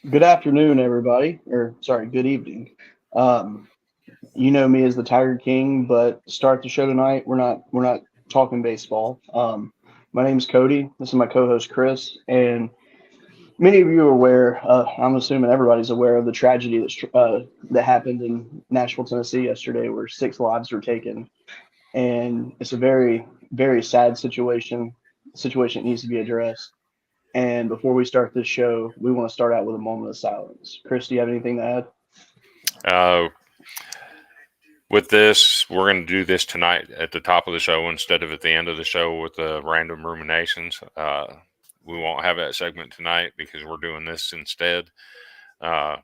Good afternoon, everybody. Or sorry, good evening. Um, you know me as the Tiger King, but to start the show tonight, we're not talking baseball. My name's Cody. This is my co-host Chris, and many of you are aware. I'm assuming everybody's aware of the tragedy that happened in Nashville, Tennessee yesterday, where six lives were taken, and it's a very sad situation. Situation that needs to be addressed. And before we start this show, we want to start out with a moment of silence. Chris, do you have anything to add? Uh, with this, we're going to do this tonight at the top of the show instead of at the end of the show with the random ruminations. We won't have that segment tonight because we're doing this instead. Uh,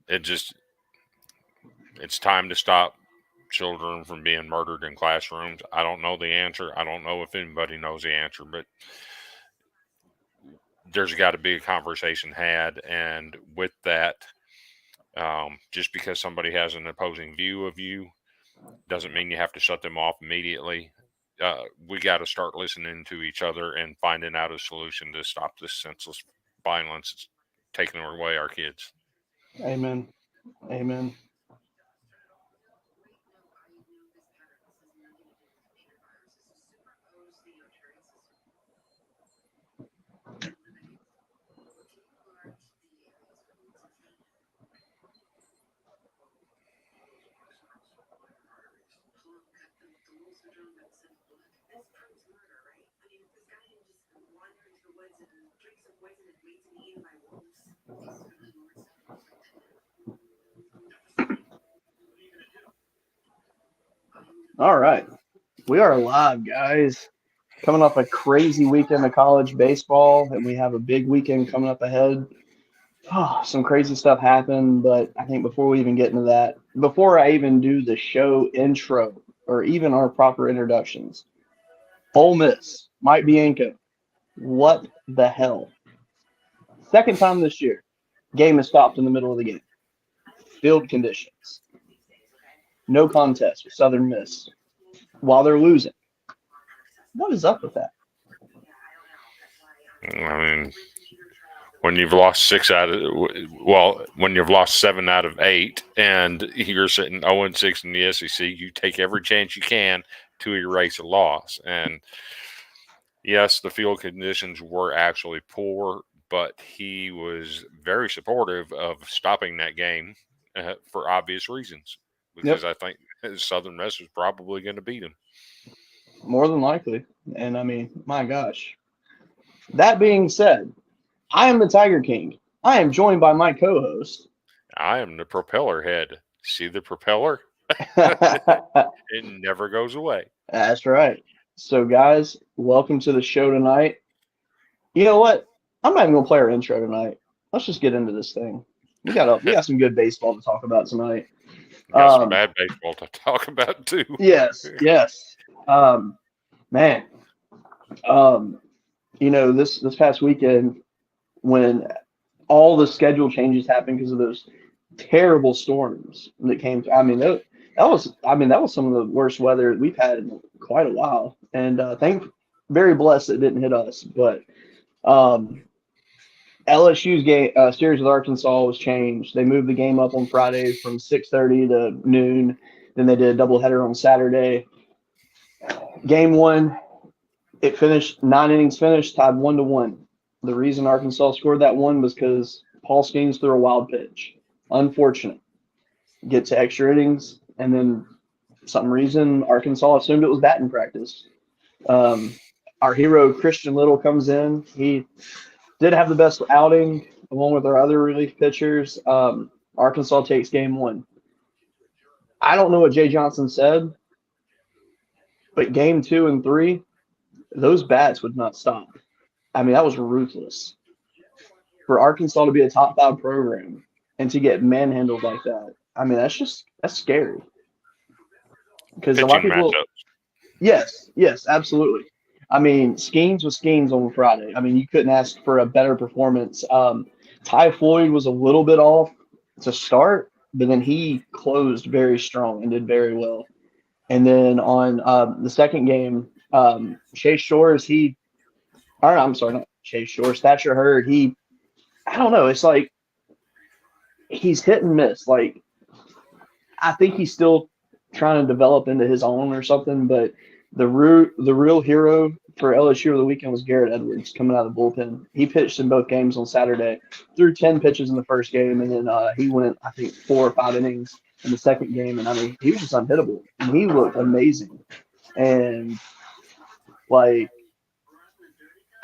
it just it's time to stop children from being murdered in classrooms. I don't know the answer. I don't know if anybody knows the answer, but there's got to be a conversation had. And with that, just because somebody has an opposing view of you doesn't mean you have to shut them off immediately. We got to start listening to each other and finding out a solution to stop this senseless violence that's taking away our kids. Amen. Amen. All right. We are live, guys. Coming off a crazy weekend of college baseball, and we have a big weekend coming up ahead. Oh, some crazy stuff happened, but I think before we even get into that, before I even do the show intro or even our proper introductions, Ole Miss, Mike Bianco, what the hell? Second time this year, game is stopped in the middle of the game. Field conditions, no contest with Southern Miss while they're losing. What is up with that? I mean, when you've lost when you've lost 7 out of 8, and you're sitting 0-6 in the SEC, you take every chance you can to erase a loss. And yes, the field conditions were actually poor, but he was very supportive of stopping that game for obvious reasons because Yep, I think Southern Miss was probably going to beat him. more than likely. And I mean, my gosh. That being said, I am the Tiger King. I am joined by my co host. I am the propeller head. See the propeller? It never goes away. That's right. So, guys, welcome to the show tonight. You know what? I'm not even gonna play our intro tonight. Let's just get into this thing. We got some good baseball to talk about tonight. Got some Um, bad baseball to talk about too. yes, yes. Man, um, this past weekend when all the schedule changes happened because of those terrible storms that came. I mean, that was some of the worst weather we've had in quite a while, and very blessed it didn't hit us. But um, LSU's game series with Arkansas was changed. They moved the game up on Friday from 6:30 to noon. Then they did a doubleheader on Saturday. Game one, it finished 9 innings finished, tied 1-1. The reason Arkansas scored that one was because Paul Skeens threw a wild pitch. Unfortunate. Get to extra innings, and then for some reason Arkansas assumed it was batting practice. Um, our hero Christian Little comes in. He did have the best outing along with our other relief pitchers. Arkansas takes game one. I don't know what Jay Johnson said, but game two and three, those bats would not stop. I mean, that was ruthless for Arkansas to be a top five program and to get manhandled like that. I mean, that's scary because a lot of Pitching people. matchups. Yes, yes, absolutely. I mean, Skeens was Skeens on Friday. I mean, you couldn't ask for a better performance. Ty Floyd was a little bit off to start, but then he closed very strong and did very well. And then on the second game, Chase Shores, or I'm sorry, not Chase Shores, Thatcher Hurd, he I don't know. It's like he's hit and miss. Like I think he's still trying to develop into his own or something. But the real hero for LSU of the weekend was Garrett Edwards coming out of the bullpen. He pitched in both games on Saturday, threw 10 pitches in the first game, and then he went I think 4 or 5 innings in the second game. And I mean he was just unhittable, and he looked amazing. And like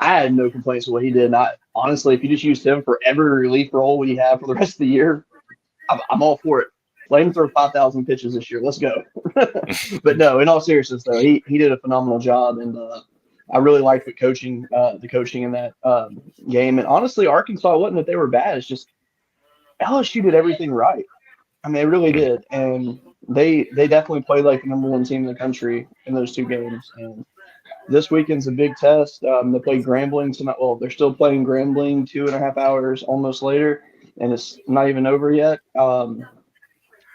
I had no complaints with what he did. And I honestly, if you just used him for every relief role we have for the rest of the year, I'm all for it. Let him throw 5,000 pitches this year. Let's go. But no, in all seriousness, though, he did a phenomenal job, and I really liked the coaching in that game. And honestly, Arkansas wasn't that they were bad. It's just LSU did everything right. I mean, they really did, and they definitely played like the number one team in the country in those two games. And this weekend's a big test. They play Grambling tonight. Well, they're still playing Grambling 2.5 hours almost later, and it's not even over yet.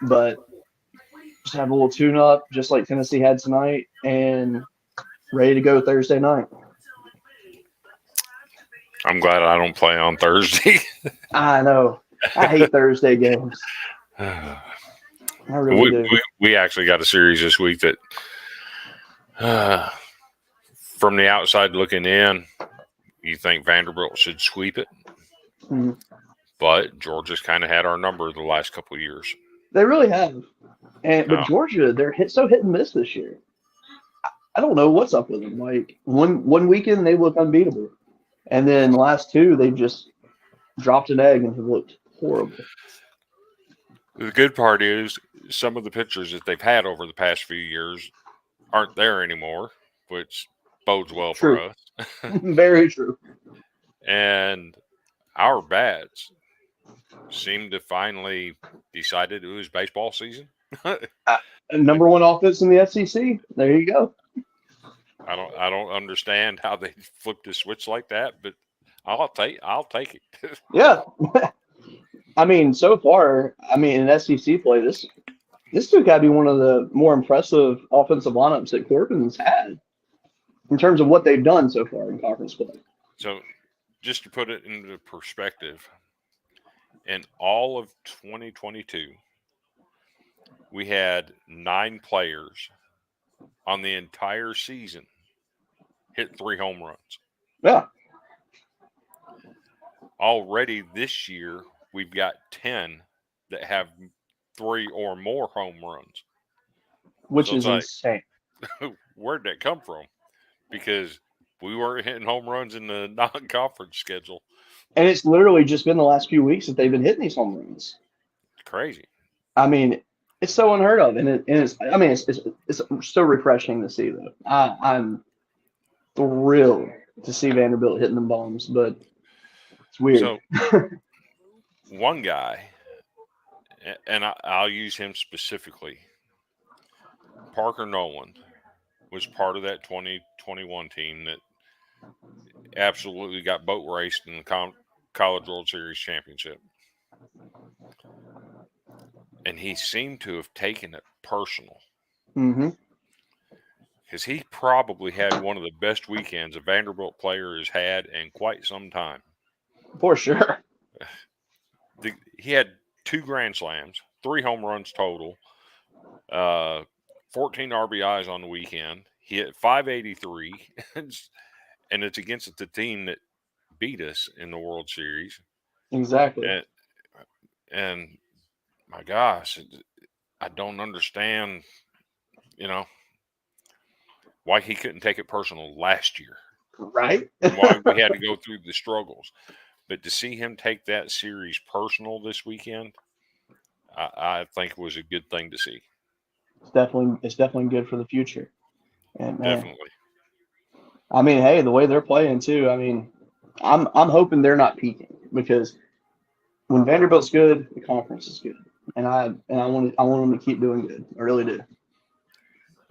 But just have a little tune-up, just like Tennessee had tonight, and ready to go Thursday night. I'm glad I don't play on Thursday. I know. I hate Thursday games. I really do. We actually got a series this week that, from the outside looking in, you think Vanderbilt should sweep it. Mm-hmm. But Georgia's kind of had our number the last couple of years. They really have. But Georgia, they're hit and miss this year. I don't know what's up with them. Like one weekend they look unbeatable, and then the last two they just dropped an egg and have looked horrible. The good part is some of the pitchers that they've had over the past few years aren't there anymore, which bodes well for us. Very true. And our bats seem to finally decided it was baseball season. Number one offense in the SEC. There you go. I don't understand how they flipped the switch like that, but I'll take it. Yeah. I mean, so far, in SEC play, this dude got to be one of the more impressive offensive lineups that Corbin's had in terms of what they've done so far in conference play. So, just to put it into perspective, in all of 2022, we had 9 players on the entire season hit 3 home runs. Yeah. Already this year, we've got 10 that have 3 or more home runs. Which is insane. Where'd that come from? Because we weren't hitting home runs in the non-conference schedule. And it's literally just been the last few weeks that they've been hitting these home runs. It's crazy. I mean, it's so unheard of, and it's so refreshing to see, though. I'm thrilled to see Vanderbilt hitting them bombs, but it's weird. So, one guy, and I'll use him specifically, Parker Nolan, was part of that 2021 team that absolutely got boat raced in the College World Series championship. And he seemed to have taken it personal. Mm-hmm. Because he probably had one of the best weekends a Vanderbilt player has had in quite some time. For sure. He had 2 grand slams, 3 home runs total, 14 RBIs on the weekend. He hit 583, and it's against the team that beat us in the World Series. Exactly. And my gosh, I don't understand, why he couldn't take it personal last year. Right. Why we had to go through the struggles. But to see him take that series personal this weekend, I think was a good thing to see. It's definitely good for the future. And definitely. I mean, hey, the way they're playing too. I mean, I'm hoping they're not peaking, because when Vanderbilt's good, the conference is good, and I want them to keep doing good. I really do.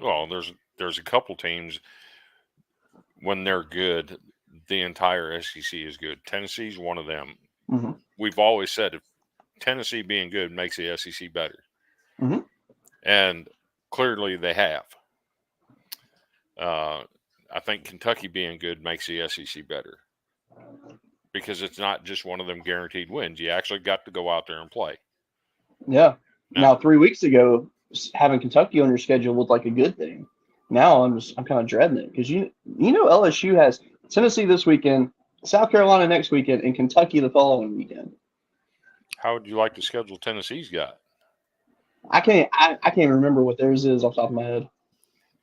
Well, there's a couple teams when they're good, the entire SEC is good. Tennessee's one of them. Mm-hmm. We've always said if Tennessee being good makes the SEC better, mm-hmm. and clearly they have. I think Kentucky being good makes the SEC better, because it's not just one of them guaranteed wins. You actually got to go out there and play. Yeah. Now, Now, 3 weeks ago, having Kentucky on your schedule looked like a good thing. Now I'm kind of dreading it because you know LSU has Tennessee this weekend, South Carolina next weekend, and Kentucky the following weekend. how would you like to schedule Tennessee's got? I can't remember what theirs is off the top of my head.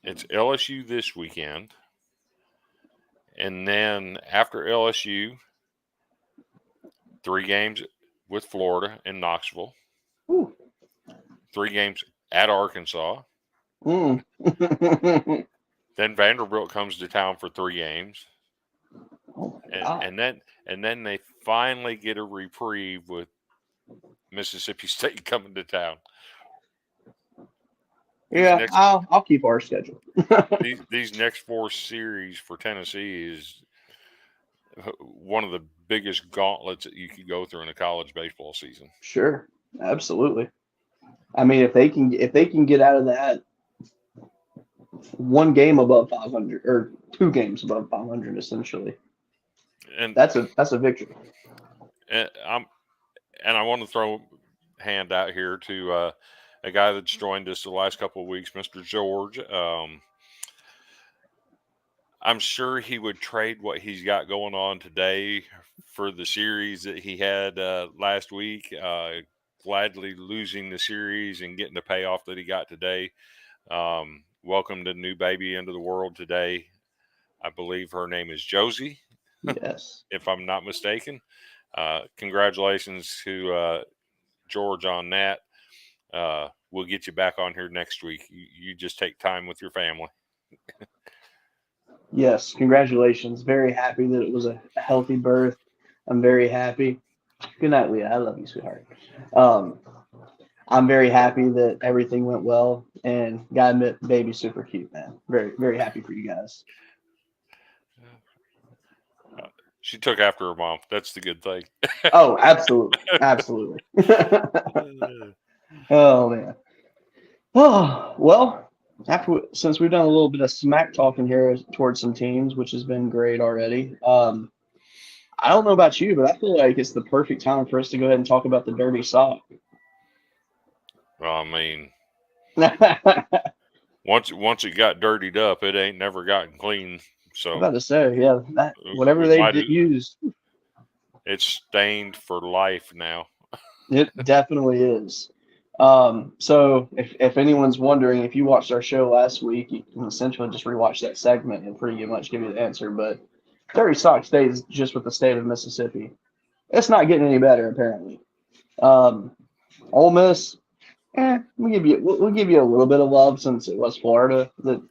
It's LSU this weekend, and then after LSU, 3 games with Florida in Knoxville, Ooh. 3 games at Arkansas. Mm. Then Vanderbilt comes to town for 3 games, Oh my and, God. and then they finally get a reprieve with Mississippi State coming to town. Yeah, I'll keep our schedule. These next 4 series for Tennessee is one of the biggest gauntlets that you could go through in a college baseball season. Sure, absolutely. I mean, if they can get out of that 1 game above 500 or 2 games above 500, essentially, And that's a victory. and I want to throw a hand out here to a guy that's joined us the last couple of weeks, Mr. George. I'm sure he would trade what he's got going on today for the series that he had last week. Gladly losing the series and getting the payoff that he got today. Welcomed a new baby into the world today. I believe her name is Josie. Yes. If I'm not mistaken. Congratulations to George on that. We'll get you back on here next week. You just take time with your family. Yes, congratulations. Very happy that it was a healthy birth. I'm very happy. Good night, Leah. I love you, sweetheart. Um, I'm very happy that everything went well, and gotta admit, baby's super cute, man. Very, very happy for you guys. She took after her mom. That's the good thing. Oh, absolutely, absolutely. Oh man. Oh well. Since we've done a little bit of smack talking here towards some teams, which has been great already. I don't know about you, but I feel like it's the perfect time for us to go ahead and talk about the dirty sock. Well, I mean, I'm once it got dirtied up, it ain't never gotten clean. So about to say, yeah, whatever we they might. used, It's stained for life now. it definitely is. So if anyone's wondering, if you watched our show last week, you can essentially just rewatch that segment and pretty much give you the answer. But dirty sock stays just with the state of Mississippi. It's not getting any better, apparently. Ole Miss, we'll give you a little bit of love since it was Florida that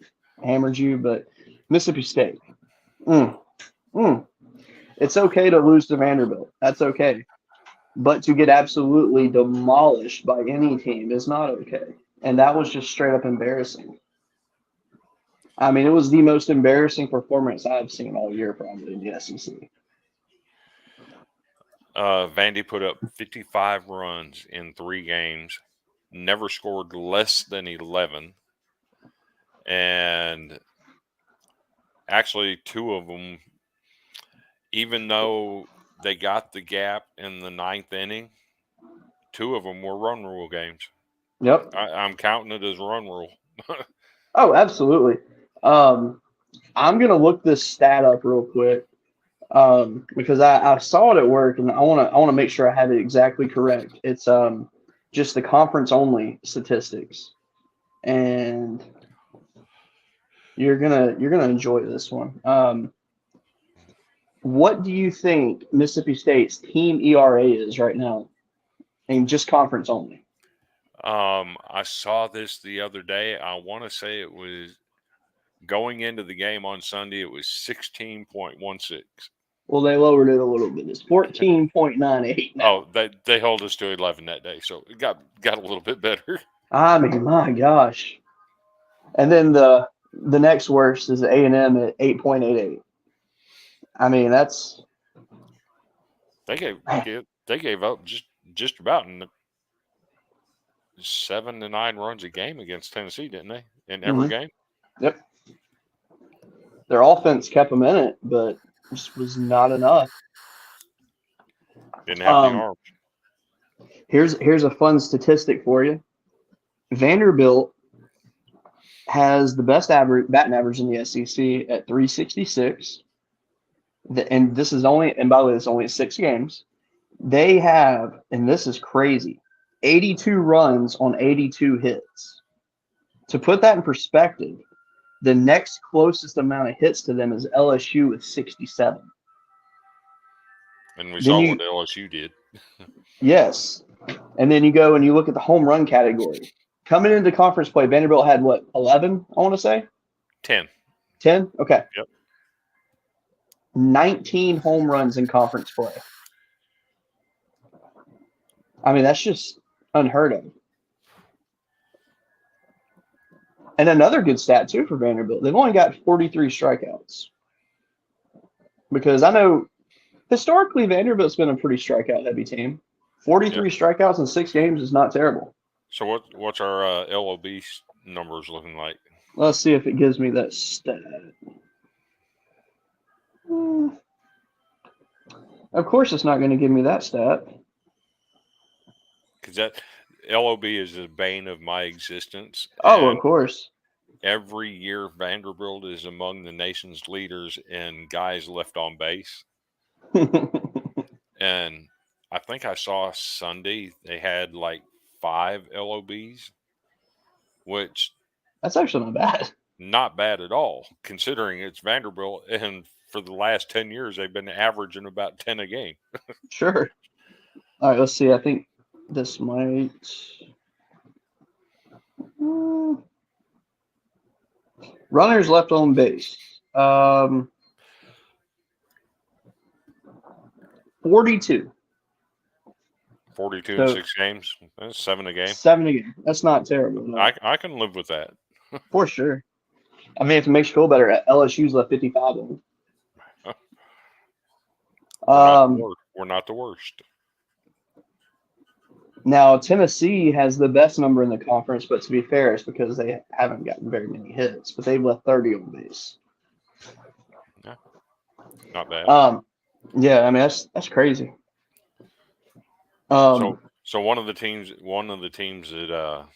hammered you, but Mississippi State, mm, mm. It's okay to lose to Vanderbilt. That's okay. But to get absolutely demolished by any team is not okay. And that was just straight up embarrassing. I mean, it was the most embarrassing performance I've seen all year, probably in the SEC. Vandy put up 55 runs in 3 games, never scored less than 11. And actually, 2 of them, even though they got the gap in the 9th inning, 2 of them were run rule games. Yep. I'm counting it as run rule. Oh, absolutely. I'm gonna look this stat up real quick because I saw it at work and I wanna make sure I have it exactly correct. It's just the conference only statistics, and you're gonna enjoy this one. What do you think Mississippi State's team ERA is right now, and just conference only? I saw this the other day. I want to say it was going into the game on Sunday. It was 16.16. Well, they lowered it a little bit. It's 14.98 now. Oh, they held us to 11 that day, so it got a little bit better. I mean, my gosh. And then the next worst is A&M at 8.88. I mean, that's They gave up just about 7 to 9 runs a game against Tennessee, didn't they? In every game. Yep. Their offense kept them in it, but just was not enough. Didn't have the arms. Here's a fun statistic for you. Vanderbilt has the best batting average in the SEC at 366. And this is only, and by the way, it's only 6 games. They have, and this is crazy, 82 runs on 82 hits. To put that in perspective, the next closest amount of hits to them is LSU with 67. And we saw what LSU did. Yes. And then you go and you look at the home run category. Coming into conference play, Vanderbilt had what, 11, I want to say? 10. 10? Okay. Yep. 19 home runs in conference play. I mean, that's just unheard of. And another good stat, too, for Vanderbilt. They've only got 43 strikeouts. Because I know historically Vanderbilt's been a pretty strikeout-heavy team. 43 strikeouts in 6 games is not terrible. So what's our LOB numbers looking like? Let's see if it gives me that stat. Of course it's not going to give me that stat. Because that LOB is the bane of my existence. Oh, of course. Every year, Vanderbilt is among the nation's leaders in guys left on base. And I think I saw Sunday they had like 5 LOBs, which that's actually not bad. Not bad at all, considering it's Vanderbilt, and for the last 10 years they've been averaging about 10 a game. Sure. All right, let's see. I think this might. Runners left on base. 42. 42 in 6 games. That's 7 a game. 7 a game. That's not terrible. No. I can live with that. For sure. I mean, if it makes you feel better, LSU's left 55 of them. We're not the worst. Now, Tennessee has the best number in the conference, but to be fair, it's because they haven't gotten very many hits, but they've left 30 on base. Yeah. Not bad. Yeah, I mean, that's crazy. So one of the teams that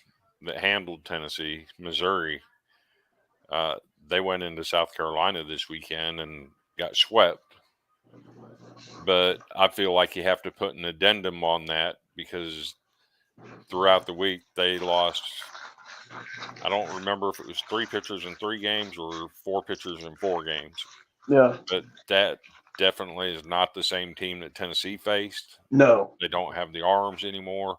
handled Tennessee, Missouri, they went into South Carolina this weekend and got swept. But I feel like you have to put an addendum on that because throughout the week they lost. I don't remember if it was 3 pitchers in 3 games or 4 pitchers in 4 games. Yeah. But that definitely is not the same team that Tennessee faced. No. They don't have the arms anymore.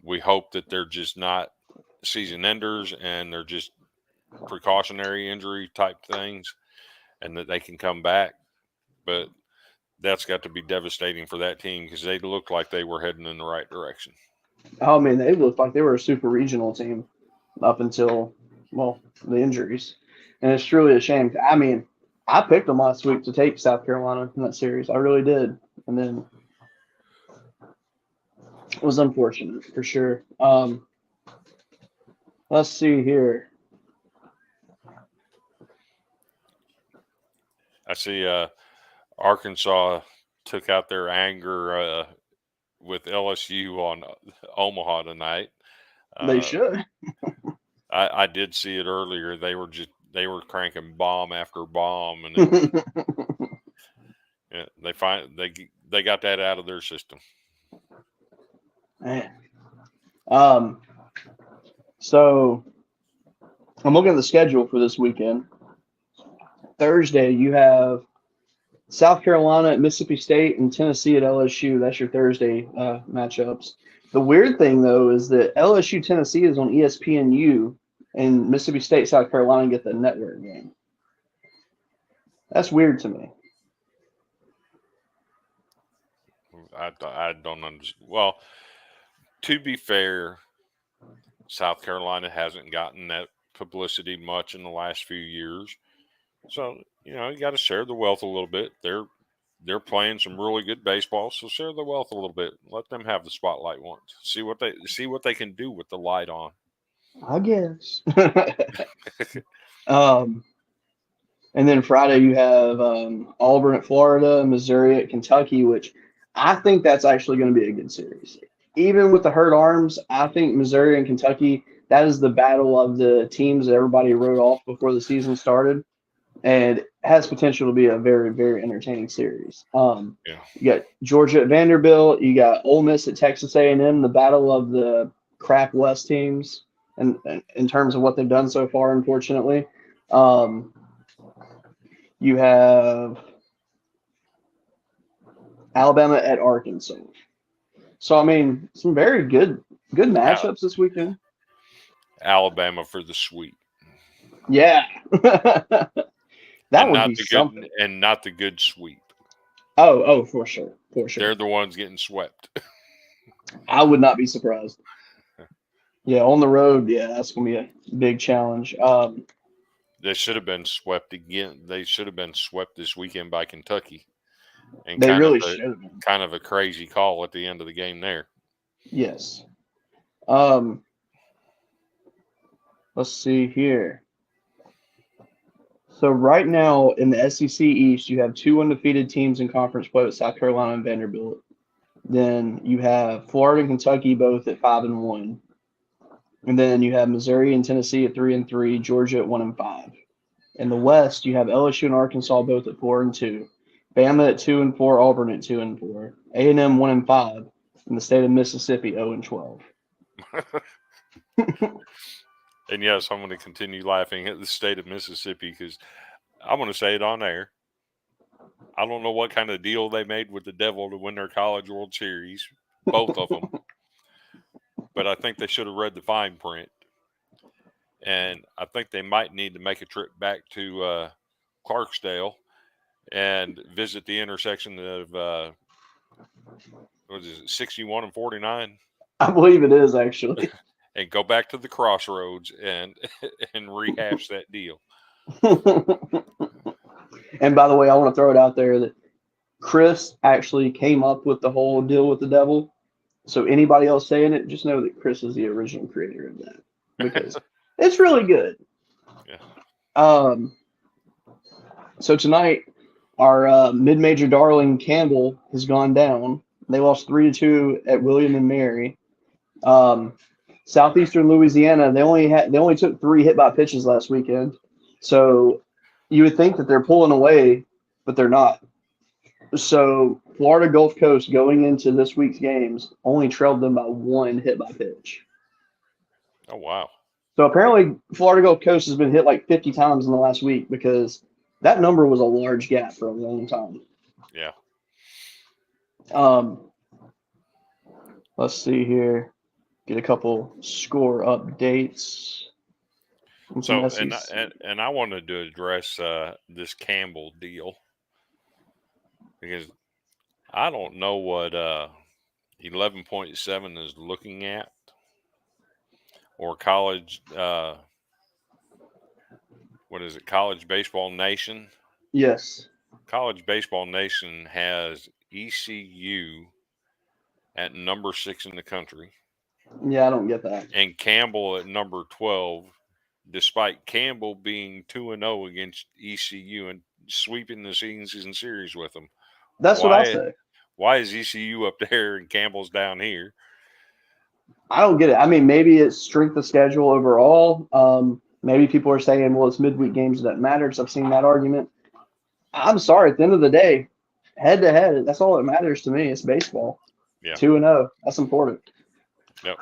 We hope that they're just not season enders and they're just precautionary injury type things and that they can come back. But that's got to be devastating for that team because they looked like they were heading in the right direction. Oh, man, they looked like they were a super regional team up until, well, the injuries. And it's truly a shame. I mean, I picked them last week to take South Carolina in that series. I really did. And then it was unfortunate for sure. Let's see here. I see Arkansas took out their anger with LSU on Omaha tonight. They should. I did see it earlier. They were cranking bomb after bomb, and they got that out of their system. Man. So I'm looking at the schedule for this weekend. Thursday, you have South Carolina at Mississippi State and Tennessee at LSU. That's your Thursday matchups. The weird thing, though, is that LSU Tennessee is on ESPNU and Mississippi State, South Carolina get the network game. That's weird to me. I don't understand. Well, to be fair, South Carolina hasn't gotten that publicity much in the last few years. So, you got to share the wealth a little bit. They're playing some really good baseball, so share the wealth a little bit. Let them have the spotlight once. See what they can do with the light on. I guess. And then Friday you have Auburn at Florida, Missouri at Kentucky, which I think that's actually going to be a good series. Even with the hurt arms, I think Missouri and Kentucky, that is the battle of the teams that everybody wrote off before the season started, and has potential to be a very, very entertaining series. Yeah. You got Georgia at Vanderbilt, you got Ole Miss at Texas A&M, the battle of the crap West teams, and in terms of what they've done so far, unfortunately. Um, you have Alabama at Arkansas. So I mean, some very good Al- matchups this weekend. Alabama for the sweep, Yeah. That and would not be the good something. and not the good sweep. Oh, for sure. For sure. They're the ones getting swept. I would not be surprised. Yeah, on the road, yeah, that's gonna be a big challenge. They should have been swept again. They should have been swept this weekend by Kentucky, and They really should have been. kind of a crazy call at the end of the game there. Yes. Um, let's see here. So right now in the SEC East, you have two undefeated teams in conference play with South Carolina and Vanderbilt. Then you have Florida and Kentucky both at 5-1. And then you have Missouri and Tennessee at 3-3, Georgia at 1-5. In the West, you have LSU and Arkansas both at 4-2, Bama at 2-4, Auburn at 2-4, A&M 1-5, and the state of Mississippi 0-12. And yes, I'm going to continue laughing at the state of Mississippi because I'm going to say it on air. I don't know what kind of deal they made with the devil to win their College World Series, both of them. But I think they should have read the fine print. And I think they might need to make a trip back to Clarksdale and visit the intersection of what is it, 61 and 49, I believe it is actually. and go back to the crossroads and and rehash that deal. And by the way, I want to throw it out there that Chris actually came up with the whole deal with the devil. So anybody else saying it, just know that Chris is the original creator of that because it's really good. Yeah. So tonight, our mid-major darling Campbell has gone down. They lost 3-2 at William and Mary. Um, Southeastern Louisiana, they only took 3 hit by pitches last weekend. So you would think that they're pulling away, but they're not. So Florida Gulf Coast going into this week's games only trailed them by 1 hit by pitch. Oh, wow. So apparently Florida Gulf Coast has been hit like 50 times in the last week because that number was a large gap for a long time. Yeah. Let's see here. Get a couple score updates. So, and I wanted to address this Campbell deal because I don't know what 11.7 is looking at, or college. What is it? College Baseball Nation. Yes. College Baseball Nation has ECU at number 6 in the country. Yeah, I don't get that. And Campbell at number 12, despite Campbell being 2-0 against ECU and sweeping the season series with them. That's what I say. Why is ECU up there and Campbell's down here? I don't get it. I mean, maybe it's strength of schedule overall. Maybe people are saying, well, it's midweek games that matter. Because I've seen that argument. I'm sorry. At the end of the day, head to head, that's all that matters to me. It's baseball. Yeah. 2-0. That's important. Yep.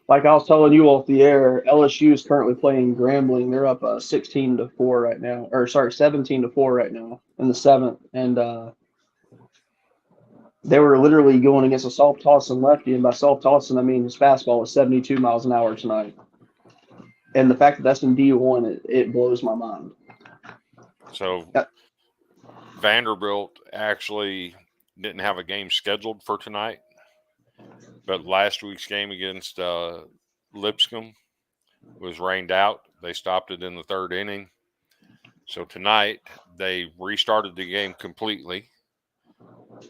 Like I was telling you off the air, LSU is currently playing Grambling. They're up 16-4 right now, or sorry, 17-4 right now in the 7th, and they were literally going against a soft tossing lefty, and by soft tossing I mean his fastball was 72 miles an hour tonight. And the fact that that's in D1, it blows my mind. So Vanderbilt actually didn't have a game scheduled for tonight, but last week's game against Lipscomb was rained out. They stopped it in the 3rd inning. So tonight they restarted the game completely,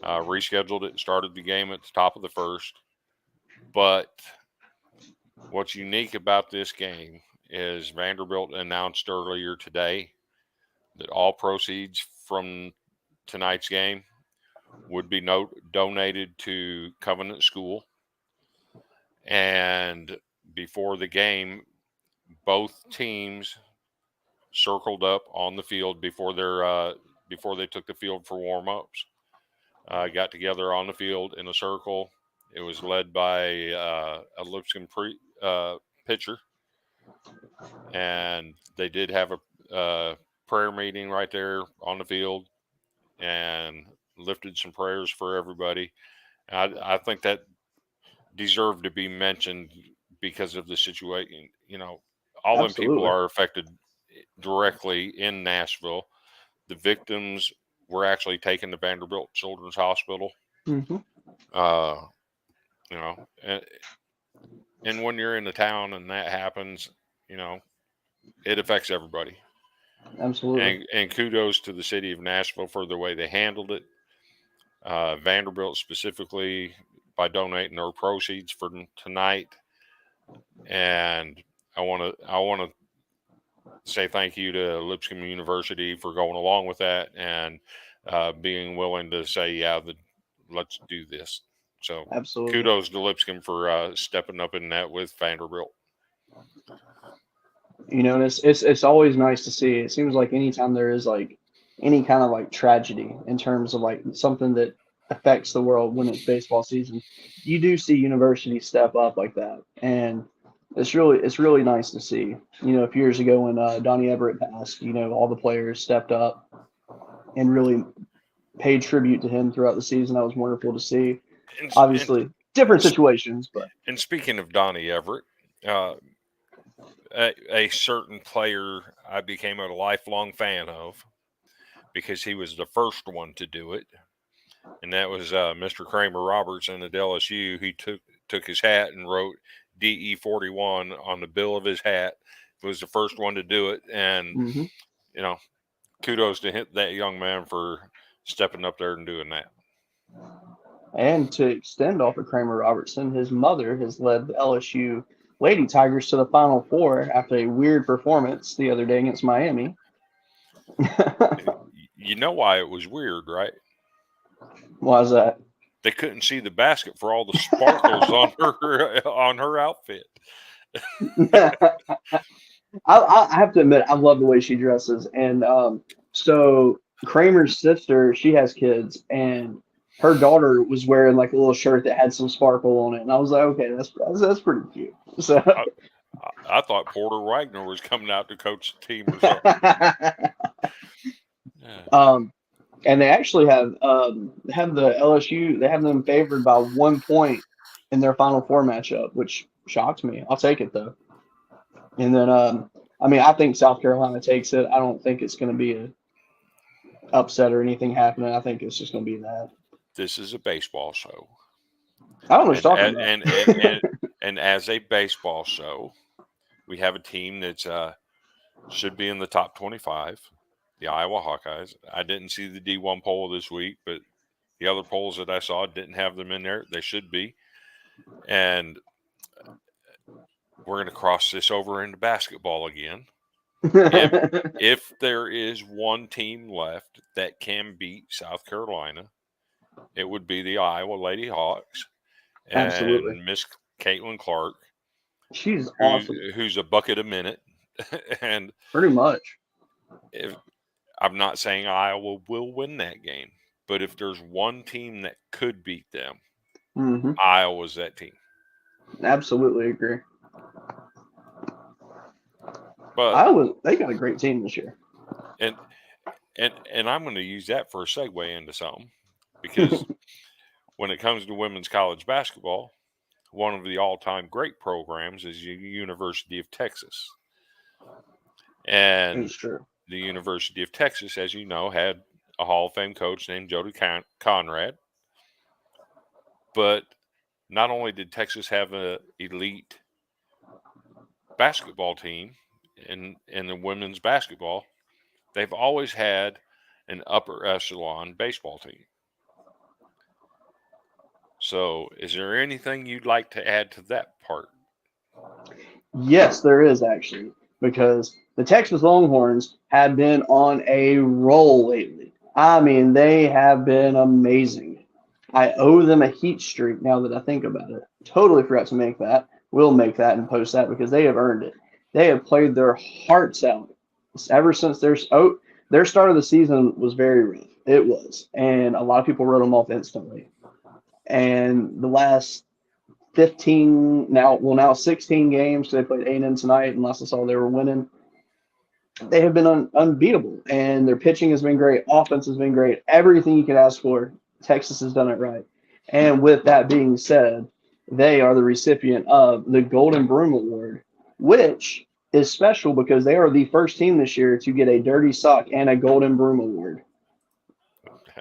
rescheduled it, started the game at the top of the 1st. But what's unique about this game is Vanderbilt announced earlier today that all proceeds from tonight's game would be donated to Covenant School. And before the game, both teams circled up on the field before they took the field for warm-ups. Got together on the field in a circle. It was led by a Lipscomb pitcher, and they did have a prayer meeting right there on the field and lifted some prayers for everybody. I think that deserved to be mentioned because of the situation. All them people Absolutely. are affected directly in Nashville. The victims were actually taken to Vanderbilt Children's Hospital. Mm-hmm. Uh, and when you're in the town and that happens, it affects everybody. Absolutely. And kudos to the city of Nashville for the way they handled it. Vanderbilt specifically by donating their proceeds for tonight. And I want to say thank you to Lipscomb University for going along with that and being willing to say, yeah, let's do this. So Absolutely. kudos to Lipscomb for stepping up in that with Vanderbilt. And it's always nice to see. It seems like anytime there is like any kind of like tragedy in terms of like something that affects the world when it's baseball season, you do see universities step up like that, and it's really nice to see. A few years ago when Donnie Everett passed, all the players stepped up and really paid tribute to him throughout the season. That was wonderful to see. Obviously, different situations, but and speaking of Donnie Everett, a certain player I became a lifelong fan of because he was the first one to do it, and that was Mr. Kramer Robertson at LSU. He took his hat and wrote DE41 on the bill of his hat. He was the first one to do it, and mm-hmm. Kudos to that young man for stepping up there and doing that. And to extend off of Kramer Robertson, his mother has led the LSU Lady Tigers to the Final Four after a weird performance the other day against Miami. You know why it was weird, right? Why is that? They couldn't see the basket for all the sparkles on her outfit. I have to admit, I love the way she dresses. And so Kramer's sister, she has kids, and her daughter was wearing like a little shirt that had some sparkle on it, and I was like, okay, that's pretty cute. So I thought Porter Wagner was coming out to coach the team or something. Yeah. And they actually have the LSU. They have them favored by 1 point in their Final Four matchup, which shocked me. I'll take it though. And then I think South Carolina takes it. I don't think it's going to be a upset or anything happening. I think it's just going to be that. This is a baseball show. I don't know what you're talking about. And as a baseball show, we have a team that should be in the top 25, the Iowa Hawkeyes. I didn't see the D1 poll this week, but the other polls that I saw didn't have them in there. They should be. And we're going to cross this over into basketball again. If there is one team left that can beat South Carolina, it would be the Iowa Lady Hawks and Absolutely. Miss Caitlin Clark. She's awesome. Who's a bucket a minute. And pretty much. I'm not saying Iowa will win that game, but if there's one team that could beat them, Iowa's that team. Absolutely agree. But Iowa, they got a great team this year. And I'm going to use that for a segue into something, because when it comes to women's college basketball, one of the all-time great programs is the University of Texas. And the University of Texas, as you know, had a Hall of Fame coach named Jody Conrad. But not only did Texas have an elite basketball team in the women's basketball, they've always had an upper echelon baseball team. So is there anything you'd like to add to that part? Yes, there is actually. because the Texas Longhorns have been on a roll lately. I mean, they have been amazing. I owe them a heat streak now that I think about it. Totally forgot to make that. We'll make that and post that because they have earned it. They have played their hearts out ever since their start of the season was very rough. It was, and a lot of people wrote them off instantly. And the last 15 now 16 games. They played A&M tonight, and last I saw they were winning. They have been unbeatable, and their pitching has been great. Offense has been great. Everything you could ask for, Texas has done it right. And with that being said, they are the recipient of the Golden Broom Award, which is special because they are the first team this year to get a Dirty Sock and a Golden Broom Award.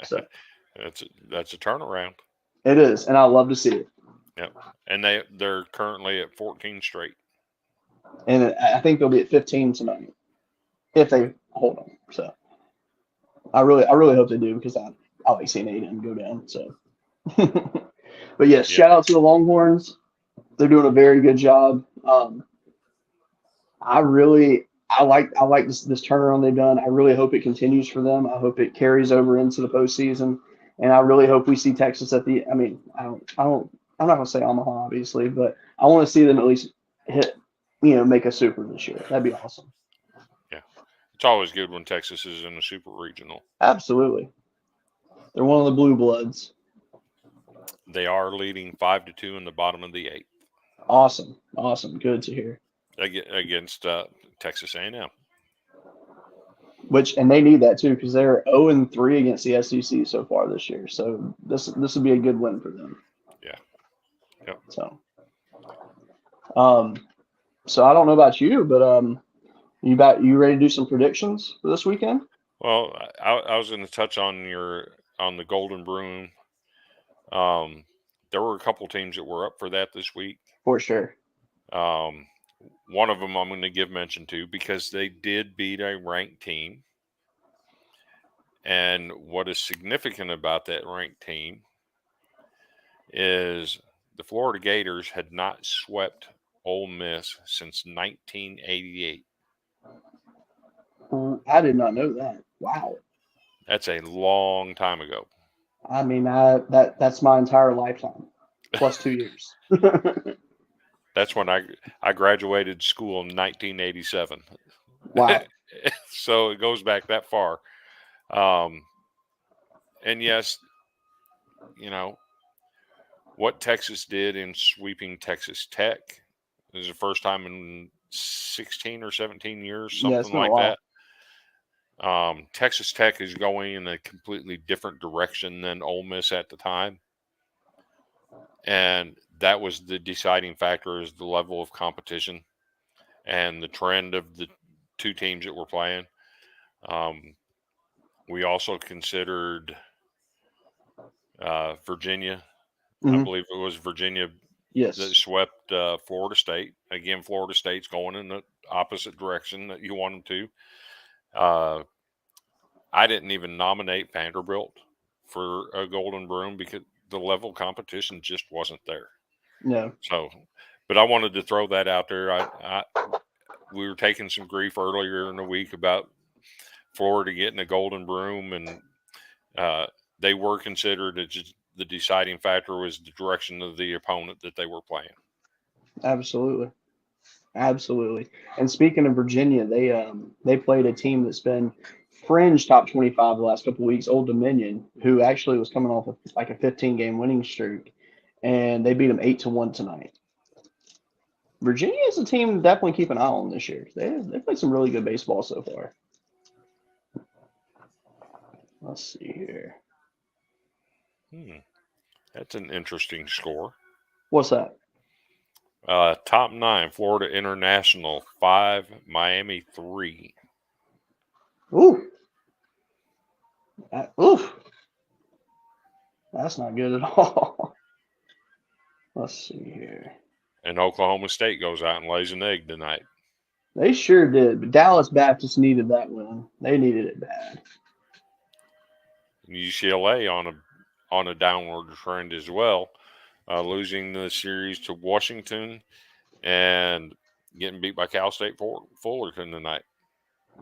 So that's a turnaround. It is, and I love to see it. Yep, and they're currently at 14 straight, and I think they'll be at 15 tonight if they hold them. So I really hope they do because I like seeing A&M go down. So, but yes, shout out to the Longhorns. They're doing a very good job. I like this turnaround they've done. I really hope it continues for them. I hope it carries over into the postseason, and I really hope we see Texas at the. I mean, I'm not gonna say Omaha obviously, but I want to see them at least make a super this year. That'd be awesome. Yeah, it's always good when Texas is in a super regional. Absolutely, they're one of the blue bloods. They are leading 5-2 in the bottom of the 8th. Awesome, good to hear. Against Texas A&M. And they need that too because they're 0-3 against the SEC so far this year. So this would be a good win for them. Yeah. Yep. So I don't know about you, but you ready to do some predictions for this weekend? Well, I was going to touch on the Golden Broom. There were a couple teams that were up for that this week. For sure. One of them I'm going to give mention to because they did beat a ranked team. And what is significant about that ranked team is the Florida Gators had not swept Ole Miss since 1988. I did not know that. Wow. That's a long time ago. I mean, that's my entire lifetime, plus 2 years. That's when I graduated school in 1987. Wow. So it goes back that far. And yes, what Texas did in sweeping Texas Tech is the first time in 16 or 17 years, something like that. Texas Tech is going in a completely different direction than Ole Miss at the time. And that was the deciding factor, is the level of competition and the trend of the two teams that were playing. We also considered Virginia. Mm-hmm. I believe it was Virginia that swept Florida State. Again, Florida State's going in the opposite direction that you want them to. I didn't even nominate Vanderbilt for a Golden Broom because the level of competition just wasn't there. No. So, but I wanted to throw that out there. We were taking some grief earlier in the week about Florida getting a Golden Broom, and they were considered the deciding factor was the direction of the opponent that they were playing. Absolutely. And speaking of Virginia, they played a team that's been fringe top 25 the last couple of weeks, Old Dominion, who actually was coming off of like a 15-game winning streak, and they beat them 8-1 tonight. Virginia is a team to definitely keep an eye on this year. They played some really good baseball so far. Let's see here. That's an interesting score. What's that? Top 9, Florida International 5, Miami 3. Ooh. That's not good at all. Let's see here. And Oklahoma State goes out and lays an egg tonight. They sure did, but Dallas Baptist needed that win. They needed it bad. UCLA on a downward trend as well, losing the series to Washington, and getting beat by Cal State Fullerton tonight.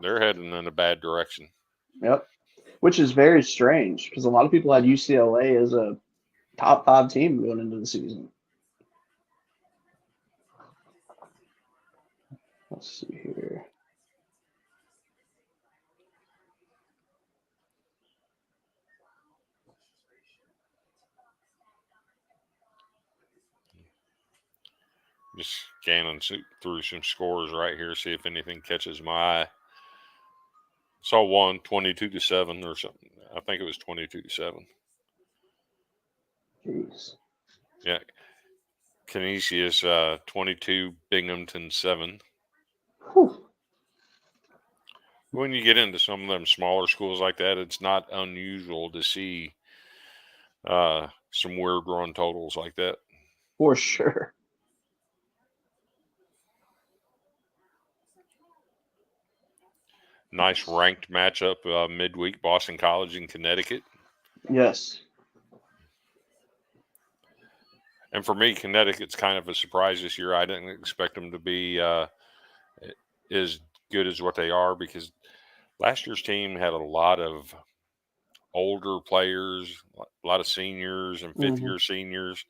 They're heading in a bad direction. Yep. Which is very strange because a lot of people had UCLA as a top 5 team going into the season. Let's see here. Just scanning through some scores right here, see if anything catches my eye. Saw one 22-7 or something. I think it was 22-7. Jeez. Yeah. Canisius 22, Binghamton 7. Whew. When you get into some of them smaller schools like that, it's not unusual to see some weird run totals like that. For sure. Nice ranked matchup midweek, Boston College in Connecticut. Yes. And for me, Connecticut's kind of a surprise this year. I didn't expect them to be as good as what they are because last year's team had a lot of older players, a lot of seniors and fifth-year seniors.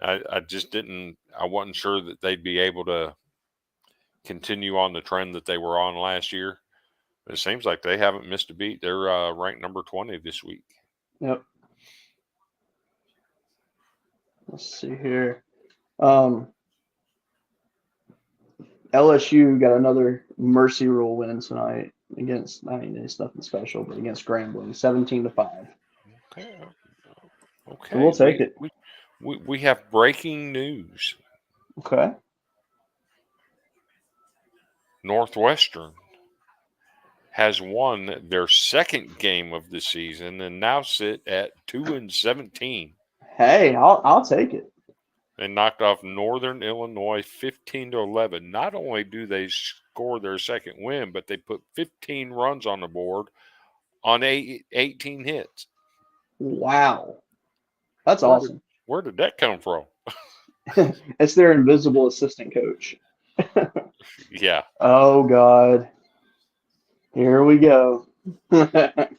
I just didn't – I wasn't sure that they'd be able to continue on the trend that they were on last year. It seems like they haven't missed a beat. They're ranked number 20 this week. Yep. Let's see here. LSU got another mercy rule win tonight against, I mean, it's nothing special, but against Grambling, 17-5. Okay. So we'll take it. We have breaking news. Okay. Northwestern has won their second game of the season and now sit at 2-17. Hey, I'll take it. They knocked off Northern Illinois 15-11. Not only do they score their second win, but they put 15 runs on the board on 18 hits. Wow. That's awesome. Where did that come from? It's their invisible assistant coach. Yeah. Oh, God. Here we go. Let's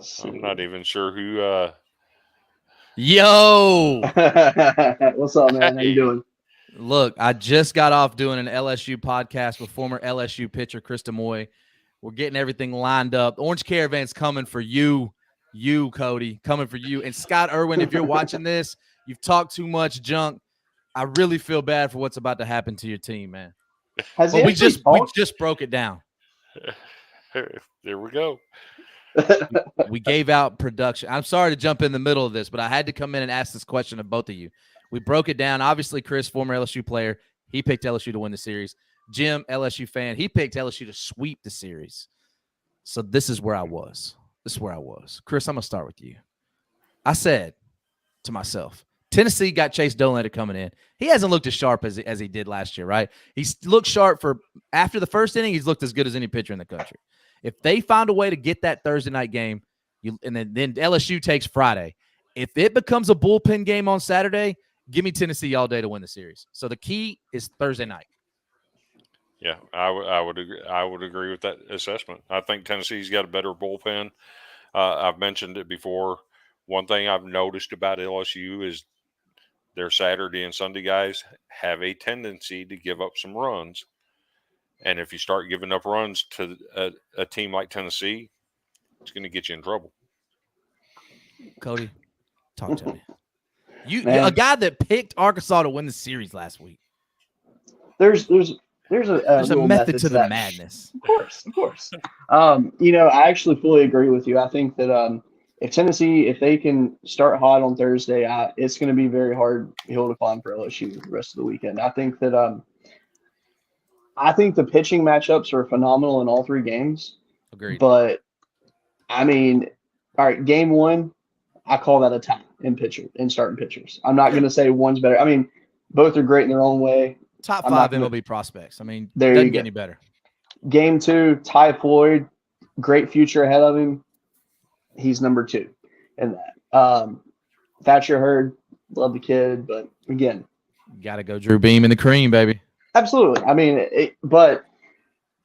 see. I'm not even sure who. Yo! What's up, man? How you doing? Look, I just got off doing an LSU podcast with former LSU pitcher Chris DeMoy. We're getting everything lined up. The Orange Caravan's coming for you, Cody, coming for you. And Scott Irwin, if you're watching this, you've talked too much junk. I really feel bad for what's about to happen to your team, man. But we just broke it down. There we go. We gave out production. I'm sorry to jump in the middle of this, but I had to come in and ask this question of both of you. We broke it down. Obviously, Chris, former LSU player, he picked LSU to win the series. Jim, LSU fan, he picked LSU to sweep the series. So this is where I was. Chris, I'm going to start with you. I said to myself, Tennessee got Chase Dollander coming in. He hasn't looked as sharp as he did last year, right? He's looked sharp after the first inning. He's looked as good as any pitcher in the country. If they find a way to get that Thursday night game, and then LSU takes Friday. If it becomes a bullpen game on Saturday, give me Tennessee all day to win the series. So the key is Thursday night. Yeah, I would agree with that assessment. I think Tennessee's got a better bullpen. I've mentioned it before. One thing I've noticed about LSU is their Saturday and Sunday guys have a tendency to give up some runs. And if you start giving up runs to a team like Tennessee, it's going to get you in trouble. Cody, talk to me. You a guy that picked Arkansas to win the series last week. There's a method to the madness. Of course. I actually fully agree with you. I think that if they can start hot on Thursday, it's going to be very hard hill to climb for LSU the rest of the weekend. I think that I think the pitching matchups are phenomenal in all three games. Agreed. But I mean, all right, game one, I call that a tie in starting pitchers. I'm not going to say one's better. I mean, both are great in their own way. Top 5 MLB prospects. I mean, there doesn't you get go. any better. Game 2, Ty Floyd, great future ahead of him. He's number 2 in that. Thatcher Hurd, love the kid, but again, Got to go Drew Beam in the cream, baby. absolutely. I mean, but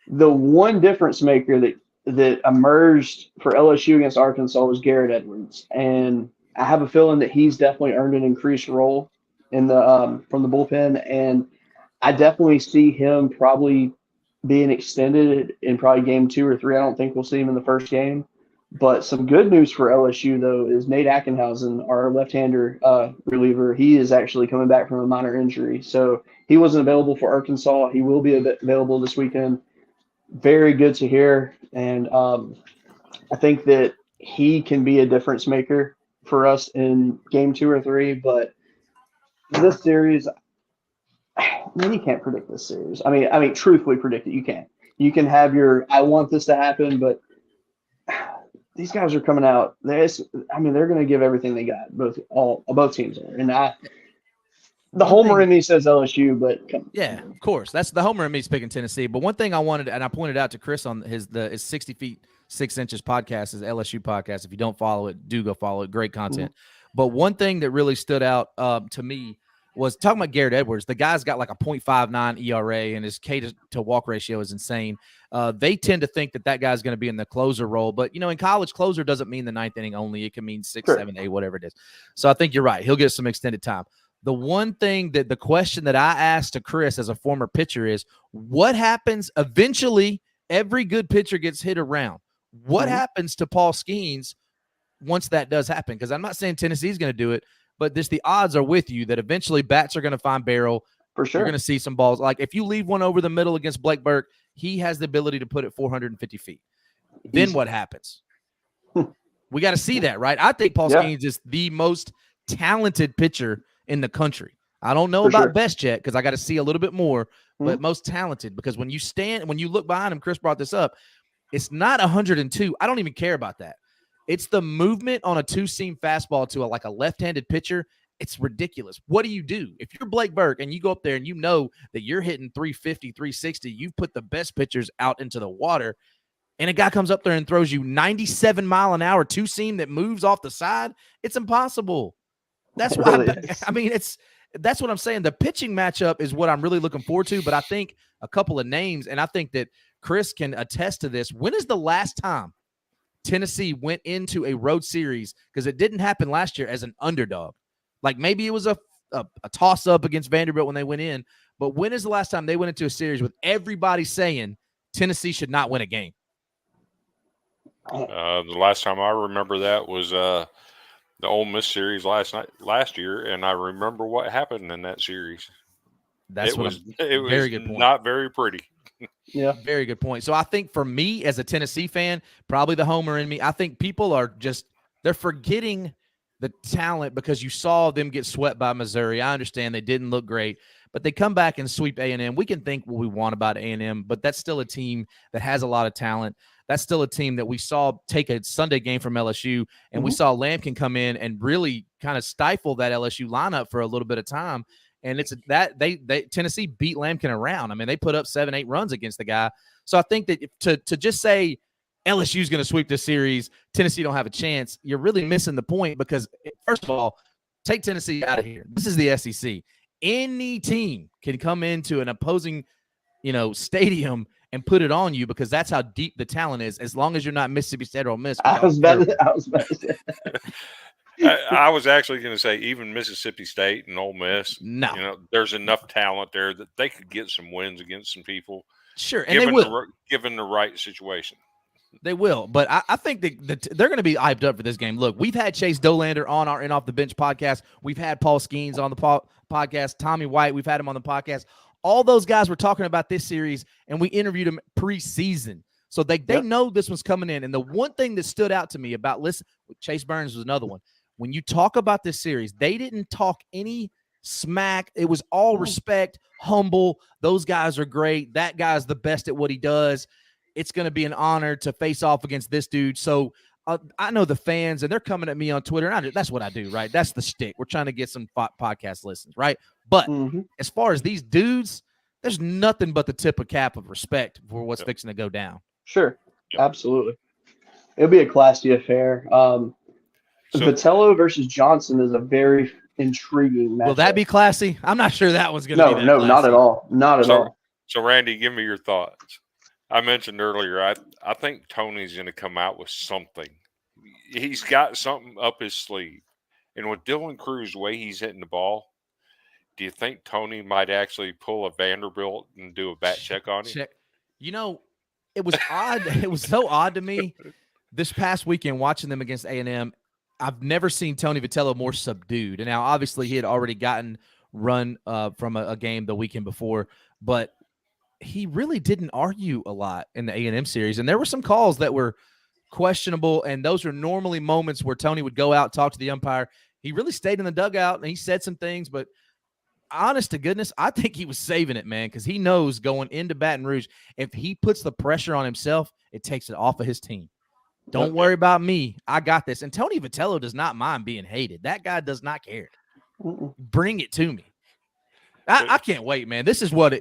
the one difference maker that emerged for LSU against Arkansas was Garrett Edwards, and I have a feeling that he's definitely earned an increased role in the from the bullpen, and I definitely see him probably being extended in probably game 2 or 3. I don't think we'll see him in the first game. But some good news for LSU, though, is Nate Ackenhausen, our left-hander reliever. He is actually coming back from a minor injury. So he wasn't available for Arkansas. He will be available this weekend. Very good to hear. And I think that he can be a difference maker for us in game 2 or 3. But this series, man, you can't predict this series. I mean, truthfully predict it. You can't. You can have your, I want this to happen, but these guys are coming out. They're going to give everything they got. Both teams are. And the homer in me says LSU, but yeah, of course, that's the homer in me picking Tennessee. But one thing I wanted, and I pointed out to Chris on his 60 feet 6 inches podcast, his LSU podcast. If you don't follow it, do go follow it. Great content. Mm-hmm. But one thing that really stood out to me was talking about Garrett Edwards. The guy's got like a .59 ERA, and his K to walk ratio is insane. They tend to think that guy's going to be in the closer role. But, in college, closer doesn't mean the ninth inning only. It can mean 6, sure. 7, 8, whatever it is. So I think you're right. He'll get some extended time. The one thing the question that I asked to Chris as a former pitcher is, what happens eventually? Every good pitcher gets hit around. What happens to Paul Skeens once that does happen? Because I'm not saying Tennessee's going to do it, but the odds are with you that eventually bats are going to find barrel. For sure. You're going to see some balls. Like if you leave one over the middle against Blake Burke, he has the ability to put it 450 feet. Then what happens? We got to see that, right? I think Paul Skeens is the most talented pitcher in the country. I don't know about best yet because I got to see a little bit more, but most talented, because when you look behind him, Chris brought this up, it's not 102. I don't even care about that. It's the movement on a two-seam fastball to a left-handed pitcher. It's ridiculous. What do you do? If you're Blake Burke and you go up there and you know that you're hitting 350, 360, you've put the best pitchers out into the water, and a guy comes up there and throws you 97-mile-an-hour two-seam that moves off the side, it's impossible. That's why that's what I'm saying. The pitching matchup is what I'm really looking forward to, but I think a couple of names, and I think that Chris can attest to this. When is the last time Tennessee went into a road series, because it didn't happen last year, as an underdog? Like maybe it was a toss-up against Vanderbilt when they went in, but when is the last time they went into a series with everybody saying Tennessee should not win a game? The last time I remember that was the Ole Miss series last year, and I remember what happened in that series. It was very good point. Not very pretty. Yeah, very good point. So I think for me as a Tennessee fan, probably the homer in me, I think people are they're forgetting the talent because you saw them get swept by Missouri. I understand they didn't look great, but they come back and sweep A&M. We can think what we want about A&M, but that's still a team that has a lot of talent. That's still a team that we saw take a Sunday game from LSU, and we saw Lampkin come in and really kind of stifle that LSU lineup for a little bit of time. And it's that Tennessee beat Lampkin around. I mean, they put up 7-8 runs against the guy. So I think that to just say LSU's going to sweep this series, Tennessee don't have a chance, you're really missing the point, because first of all, take Tennessee out of here. This is the SEC. Any team can come into an opposing, stadium and put it on you, because that's how deep the talent is. As long as you're not Mississippi State or Ole Miss. I was about to say. I was actually going to say even Mississippi State and Ole Miss. No, there's enough talent there that they could get some wins against some people. Sure, and they will, given the right situation. They will, but I think that they're going to be hyped up for this game. Look, we've had Chase Dolander on our In Off the Bench podcast. We've had Paul Skeens on the podcast. Tommy White, we've had him on the podcast. All those guys were talking about this series, and we interviewed them preseason. So they know this one's coming in. And the one thing that stood out to me about Chase Burns was another one. When you talk about this series, they didn't talk any smack. It was all respect, humble. Those guys are great. That guy's the best at what he does. It's going to be an honor to face off against this dude. So I know the fans, and they're coming at me on Twitter. And that's what I do, right? That's the shtick. We're trying to get some podcast listens, right? But as far as these dudes, there's nothing but the tip of cap of respect for what's fixing to go down. Sure. Absolutely. It'll be a classy affair. Vitello versus Johnson is a very intriguing matchup. Will that be classy? I'm not sure that one's going to be that No, classy. not at all. Not at all. So, Randy, give me your thoughts. I mentioned earlier, I think Tony's going to come out with something. He's got something up his sleeve. And with Dylan Cruz, the way he's hitting the ball, do you think Tony might actually pull a Vanderbilt and do a bat check on him? You know, it was odd. It was so odd to me this past weekend watching them against A&M. I've never seen Tony Vitello more subdued. And now, obviously, he had already gotten run from a game the weekend before, but he really didn't argue a lot in the A&M series. And there were some calls that were questionable, and those are normally moments where Tony would go out, talk to the umpire. He really stayed in the dugout, and he said some things, but honest to goodness, I think he was saving it, man, because he knows going into Baton Rouge, if he puts the pressure on himself, it takes it off of his team. Don't worry about me. I got this. And Tony Vitello does not mind being hated. That guy does not care. Bring it to me. I can't wait, man. This is what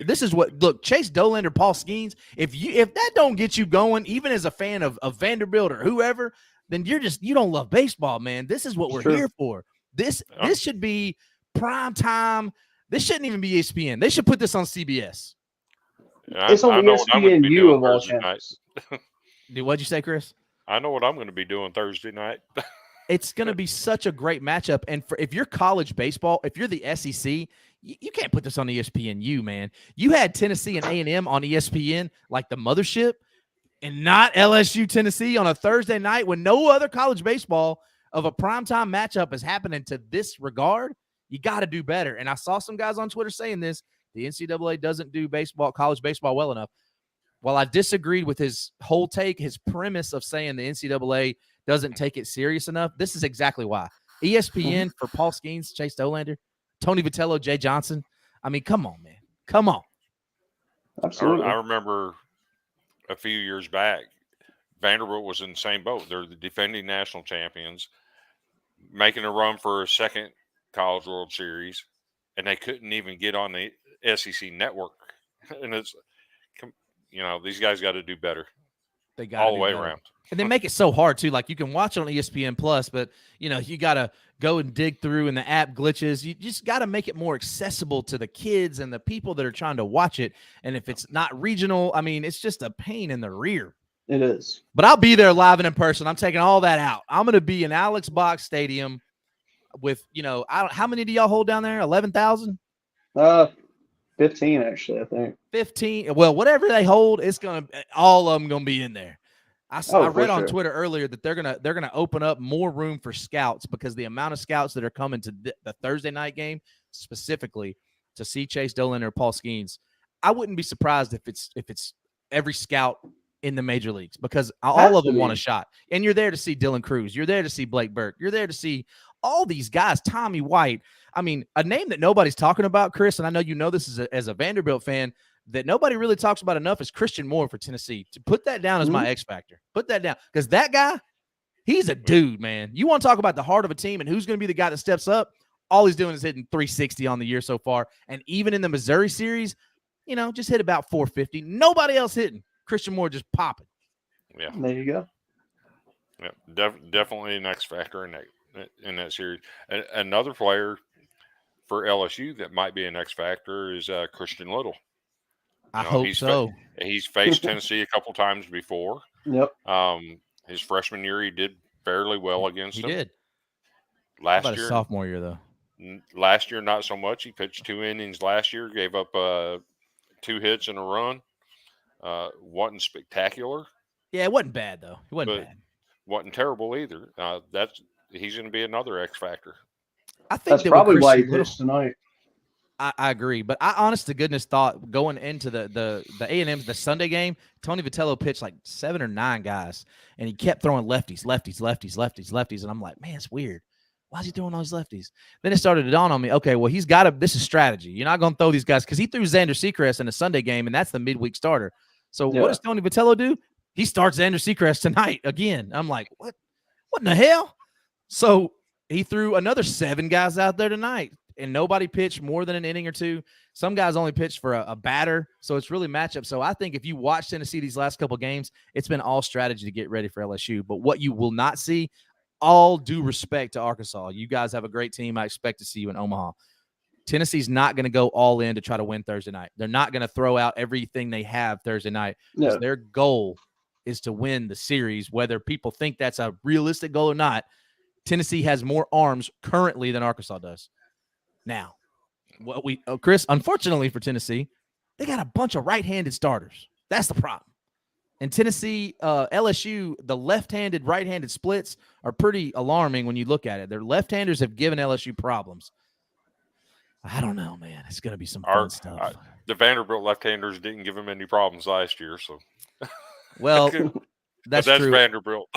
look, Chase Dolander, Paul Skeens, if that don't get you going, even as a fan of Vanderbilt or whoever, then you don't love baseball, man. This is what we're here for. This should be prime time. This shouldn't even be ESPN. They should put this on CBS. It's on ESPNU of all channels. What'd you say, Chris? I know what I'm going to be doing Thursday night. It's going to be such a great matchup. And if you're college baseball, if you're the SEC, you can't put this on ESPNU, man. You had Tennessee and A&M on ESPN like the mothership, and not LSU Tennessee on a Thursday night when no other college baseball of a primetime matchup is happening to this regard. You got to do better. And I saw some guys on Twitter saying this. The NCAA doesn't do college baseball well enough. While I disagreed with his whole take, his premise of saying the NCAA doesn't take it serious enough, this is exactly why. ESPN for Paul Skeens, Chase Dolander, Tony Vitello, Jay Johnson. I mean, come on, man. Come on. Absolutely. I remember a few years back, Vanderbilt was in the same boat. They're the defending national champions, making a run for a second College World Series, and they couldn't even get on the SEC network. And it's, these guys got to do better. They got all the way around. And they make it so hard too. Like you can watch it on ESPN Plus, but you got to go and dig through, and the app glitches. You just got to make it more accessible to the kids and the people that are trying to watch it. And if it's not regional, I mean, it's just a pain in the rear. It is. But I'll be there live and in person. I'm taking all that out. I'm going to be in Alex Box Stadium with, how many do y'all hold down there? 11,000? 15 actually, I think. 15. Well, whatever they hold, it's all of them going to be in there. I read on Twitter earlier that they're gonna open up more room for scouts because the amount of scouts that are coming to the Thursday night game specifically to see Chase Dolander or Paul Skeens, I wouldn't be surprised if it's every scout in the major leagues because all of them want a shot. And you're there to see Dylan Cruz, you're there to see Blake Burke, you're there to see all these guys. Tommy White. I mean, a name that nobody's talking about, Chris, and I know you know this as a Vanderbilt fan, that nobody really talks about enough is Christian Moore for Tennessee. To put that down as my X factor. Put that down because that guy, he's a dude, man. You want to talk about the heart of a team and who's going to be the guy that steps up? All he's doing is hitting 360 on the year so far, and even in the Missouri series, just hit about 450. Nobody else hitting. Christian Moore just popping. Yeah, there you go. Yeah, definitely an X factor in that series. Another player for LSU that might be an X factor is Christian Little. I hope so. He's faced Tennessee a couple times before. Yep. His freshman year, he did fairly well against them. He did. Last year, his sophomore year though. Last year, not so much. He pitched 2 innings last year, gave up 2 hits and a run. Wasn't spectacular. Yeah, it wasn't bad though. It wasn't bad. Wasn't terrible either. He's going to be another X factor. I think that's probably why he pitched tonight. I agree, but I honest to goodness thought going into the A&M, the Sunday game, Tony Vitello pitched like 7 or 9 guys, and he kept throwing lefties, and I'm like, man, it's weird. Why is he throwing all these lefties? Then it started to dawn on me, okay, well, this is strategy. You're not going to throw these guys because he threw Xander Seacrest in the Sunday game, and that's the midweek starter. So what does Tony Vitello do? He starts Xander Seacrest tonight again. I'm like, what in the hell? So he threw another 7 guys out there tonight. And nobody pitched more than an inning or 2. Some guys only pitched for a batter, so it's really matchup. So I think if you watch Tennessee these last couple games, it's been all strategy to get ready for LSU. But what you will not see, all due respect to Arkansas, you guys have a great team. I expect to see you in Omaha. Tennessee's not going to go all in to try to win Thursday night. They're not going to throw out everything they have Thursday night because their goal is to win the series, whether people think that's a realistic goal or not. Tennessee has more arms currently than Arkansas does. Now, Chris, unfortunately for Tennessee, they got a bunch of right-handed starters. That's the problem. And Tennessee, LSU, the left-handed, right-handed splits are pretty alarming when you look at it. Their left-handers have given LSU problems. I don't know, man. It's going to be some fun stuff. The Vanderbilt left-handers didn't give him any problems last year, so. Well, that's true. Vanderbilt.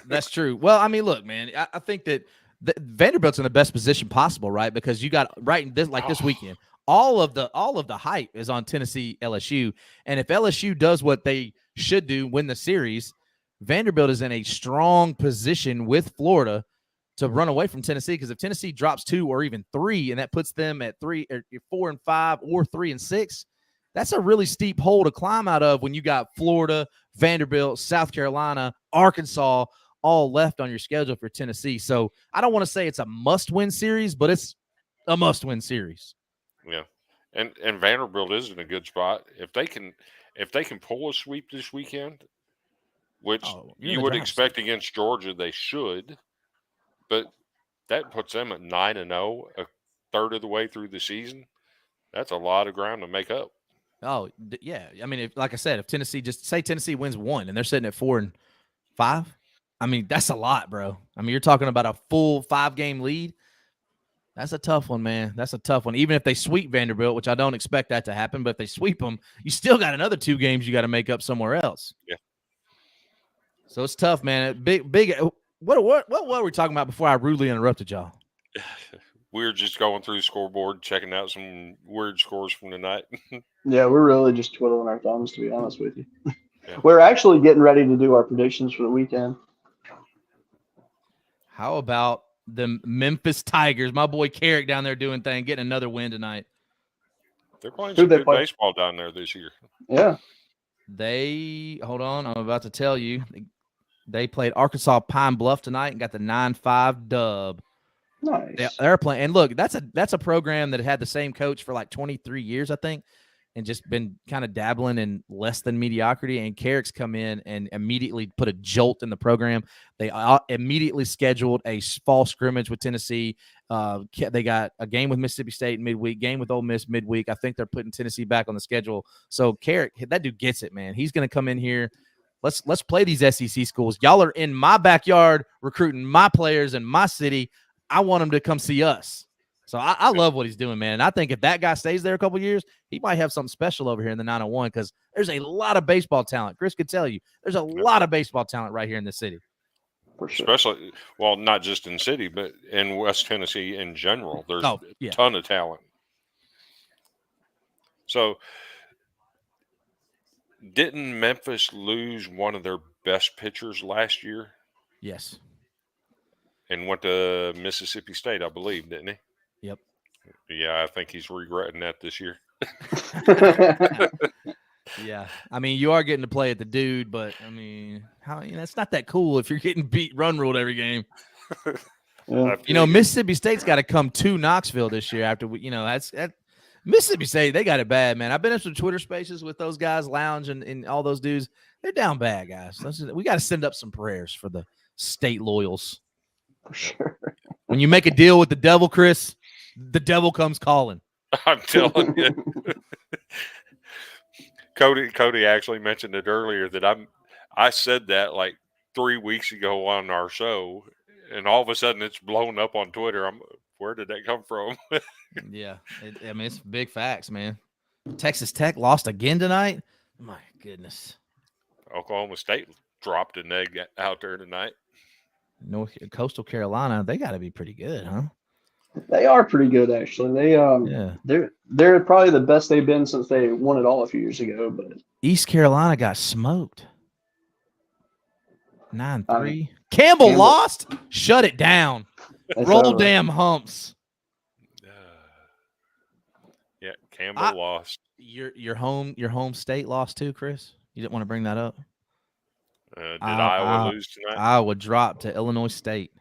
That's true. Well, I mean, look, man. I think that Vanderbilt's in the best position possible, right? Because you got this weekend, all of the hype is on Tennessee, LSU, and if LSU does what they should do, win the series, Vanderbilt is in a strong position with Florida to run away from Tennessee, because if Tennessee drops 2 or even 3, and that puts them at 3 or 4 and 5 or 3 and 6, that's a really steep hole to climb out of when you got Florida, Vanderbilt, South Carolina, Arkansas all left on your schedule for Tennessee. So I don't want to say it's a must-win series, but it's a must-win series. Yeah, and Vanderbilt is in a good spot if they can pull a sweep this weekend, which you would expect against Georgia. They should. But that puts them at 9-0, a third of the way through the season. That's a lot of ground to make up. Oh, yeah. I mean, like I said, if Tennessee Tennessee wins 1 and they're sitting at 4 and 5, I mean, that's a lot, bro. I mean, you're talking about a full 5-game lead. That's a tough one, man. That's a tough one. Even if they sweep Vanderbilt, which I don't expect that to happen, but if they sweep them, you still got another 2 games you got to make up somewhere else. Yeah. So it's tough, man. Big. What were we talking about before I rudely interrupted y'all? We were just going through the scoreboard, checking out some weird scores from tonight. Yeah, we're really just twiddling our thumbs, to be honest with you. Yeah. We're actually getting ready to do our predictions for the weekend. How about the Memphis Tigers? My boy Carrick down there doing thing, getting another win tonight. They're playing some good baseball down there this year. Yeah. Hold on, I'm about to tell you. They played Arkansas Pine Bluff tonight and got the 9-5 dub. Nice. They're playing, and look, that's a program that had the same coach for like 23 years, I think, and just been kind of dabbling in less than mediocrity. And Carrick's come in and immediately put a jolt in the program. They immediately scheduled a fall scrimmage with Tennessee. They got a game with Mississippi State midweek, game with Ole Miss midweek. I think they're putting Tennessee back on the schedule. So Carrick, that dude gets it, man. He's going to come in here. Let's play these SEC schools. Y'all are in my backyard recruiting my players in my city. I want them to come see us. So I love what he's doing, man. And I think if that guy stays there a couple of years, he might have something special over here in the 901, because there's a lot of baseball talent. Chris could tell you there's a lot of baseball talent right here in the city. For sure. Especially, well, not just in city, but in West Tennessee in general. There's a ton of talent. So didn't Memphis lose one of their best pitchers last year? Yes. And went to Mississippi State, I believe, didn't he? Yep. Yeah, I think he's regretting that this year. Yeah. I mean, you are getting to play at the dude, but I mean, it's not that cool if you're getting run ruled every game. Yeah. Mississippi State's got to come to Knoxville this year after Mississippi State, they got it bad, man. I've been in some Twitter spaces with those guys, Lounge and all those dudes. They're down bad, guys. We got to send up some prayers for the state loyals. For sure. When you make a deal with the devil, Chris, the devil comes calling. I'm telling you. Cody actually mentioned it earlier that I said that like 3 weeks ago on our show, and all of a sudden it's blown up on Twitter. Where did that come from? Yeah. It's big facts, man. Texas Tech lost again tonight. My goodness. Oklahoma State dropped an egg out there tonight. Coastal Carolina, they got to be pretty good, huh? They are pretty good, actually. They're probably the best they've been since they won it all a few years ago. But East Carolina got smoked. 9-3. Campbell lost. Shut it down. Roll damn humps. Yeah, Campbell lost. Your home state lost too, Chris. You didn't want to bring that up. Did Iowa lose tonight? Iowa dropped to Illinois State.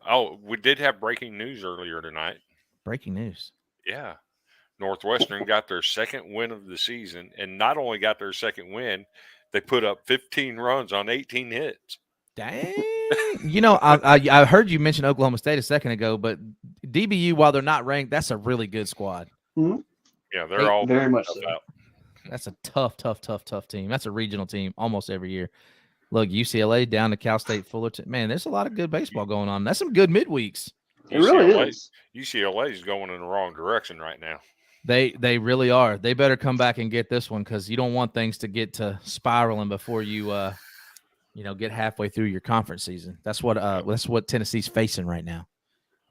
Oh, we did have breaking news earlier tonight. Breaking news. Yeah. Northwestern got their second win of the season, and not only got their second win, they put up 15 runs on 18 hits. Dang. I heard you mention Oklahoma State a second ago, but DBU, while they're not ranked, that's a really good squad. Mm-hmm. Yeah, they're all very much so. out. That's a tough team. That's a regional team almost every year. Look, UCLA down to Cal State Fullerton. Man, there's a lot of good baseball going on. That's some good midweeks. It really is. UCLA is going in the wrong direction right now. They really are. They better come back and get this one because you don't want things to get to spiraling before you get halfway through your conference season. That's what Tennessee's facing right now.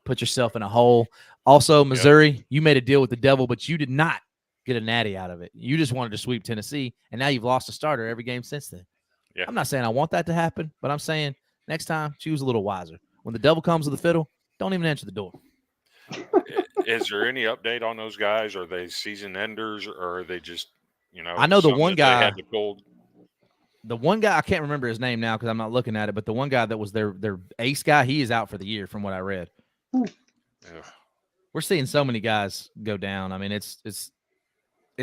Put yourself in a hole. Also, Missouri, you made a deal with the devil, but you did not get a natty out of it. You just wanted to sweep Tennessee, and now you've lost a starter every game since then. Yeah. I'm not saying I want that to happen, but I'm saying next time choose a little wiser. When the devil comes with the fiddle, don't even answer the door. Is there any update on those guys? Are they season enders, or are they just, I know the one guy had to pull? The one guy, I can't remember his name now because I'm not looking at it, but the one guy that was their ace guy, he is out for the year from what I read. Yeah. We're seeing so many guys go down. I mean, it's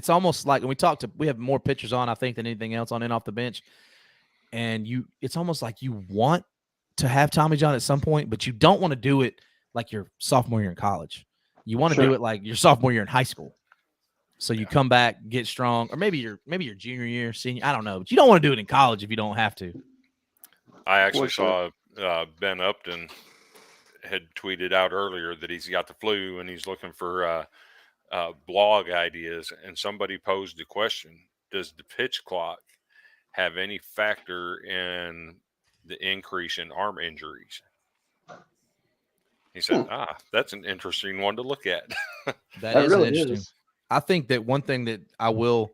almost like when we have more pitchers on, I think, than anything else on and off the bench. And it's almost like you want to have Tommy John at some point, but you don't want to do it like your sophomore year in college. You want to do it like your sophomore year in high school. So you come back, get strong, or maybe your junior year, senior. I don't know, but you don't want to do it in college if you don't have to. I actually saw Ben Upton had tweeted out earlier that he's got the flu and he's looking for blog ideas. And somebody posed the question: does the pitch clock have any factor in the increase in arm injuries? He said, that's an interesting one to look at. That is really interesting. I think that one thing that I will,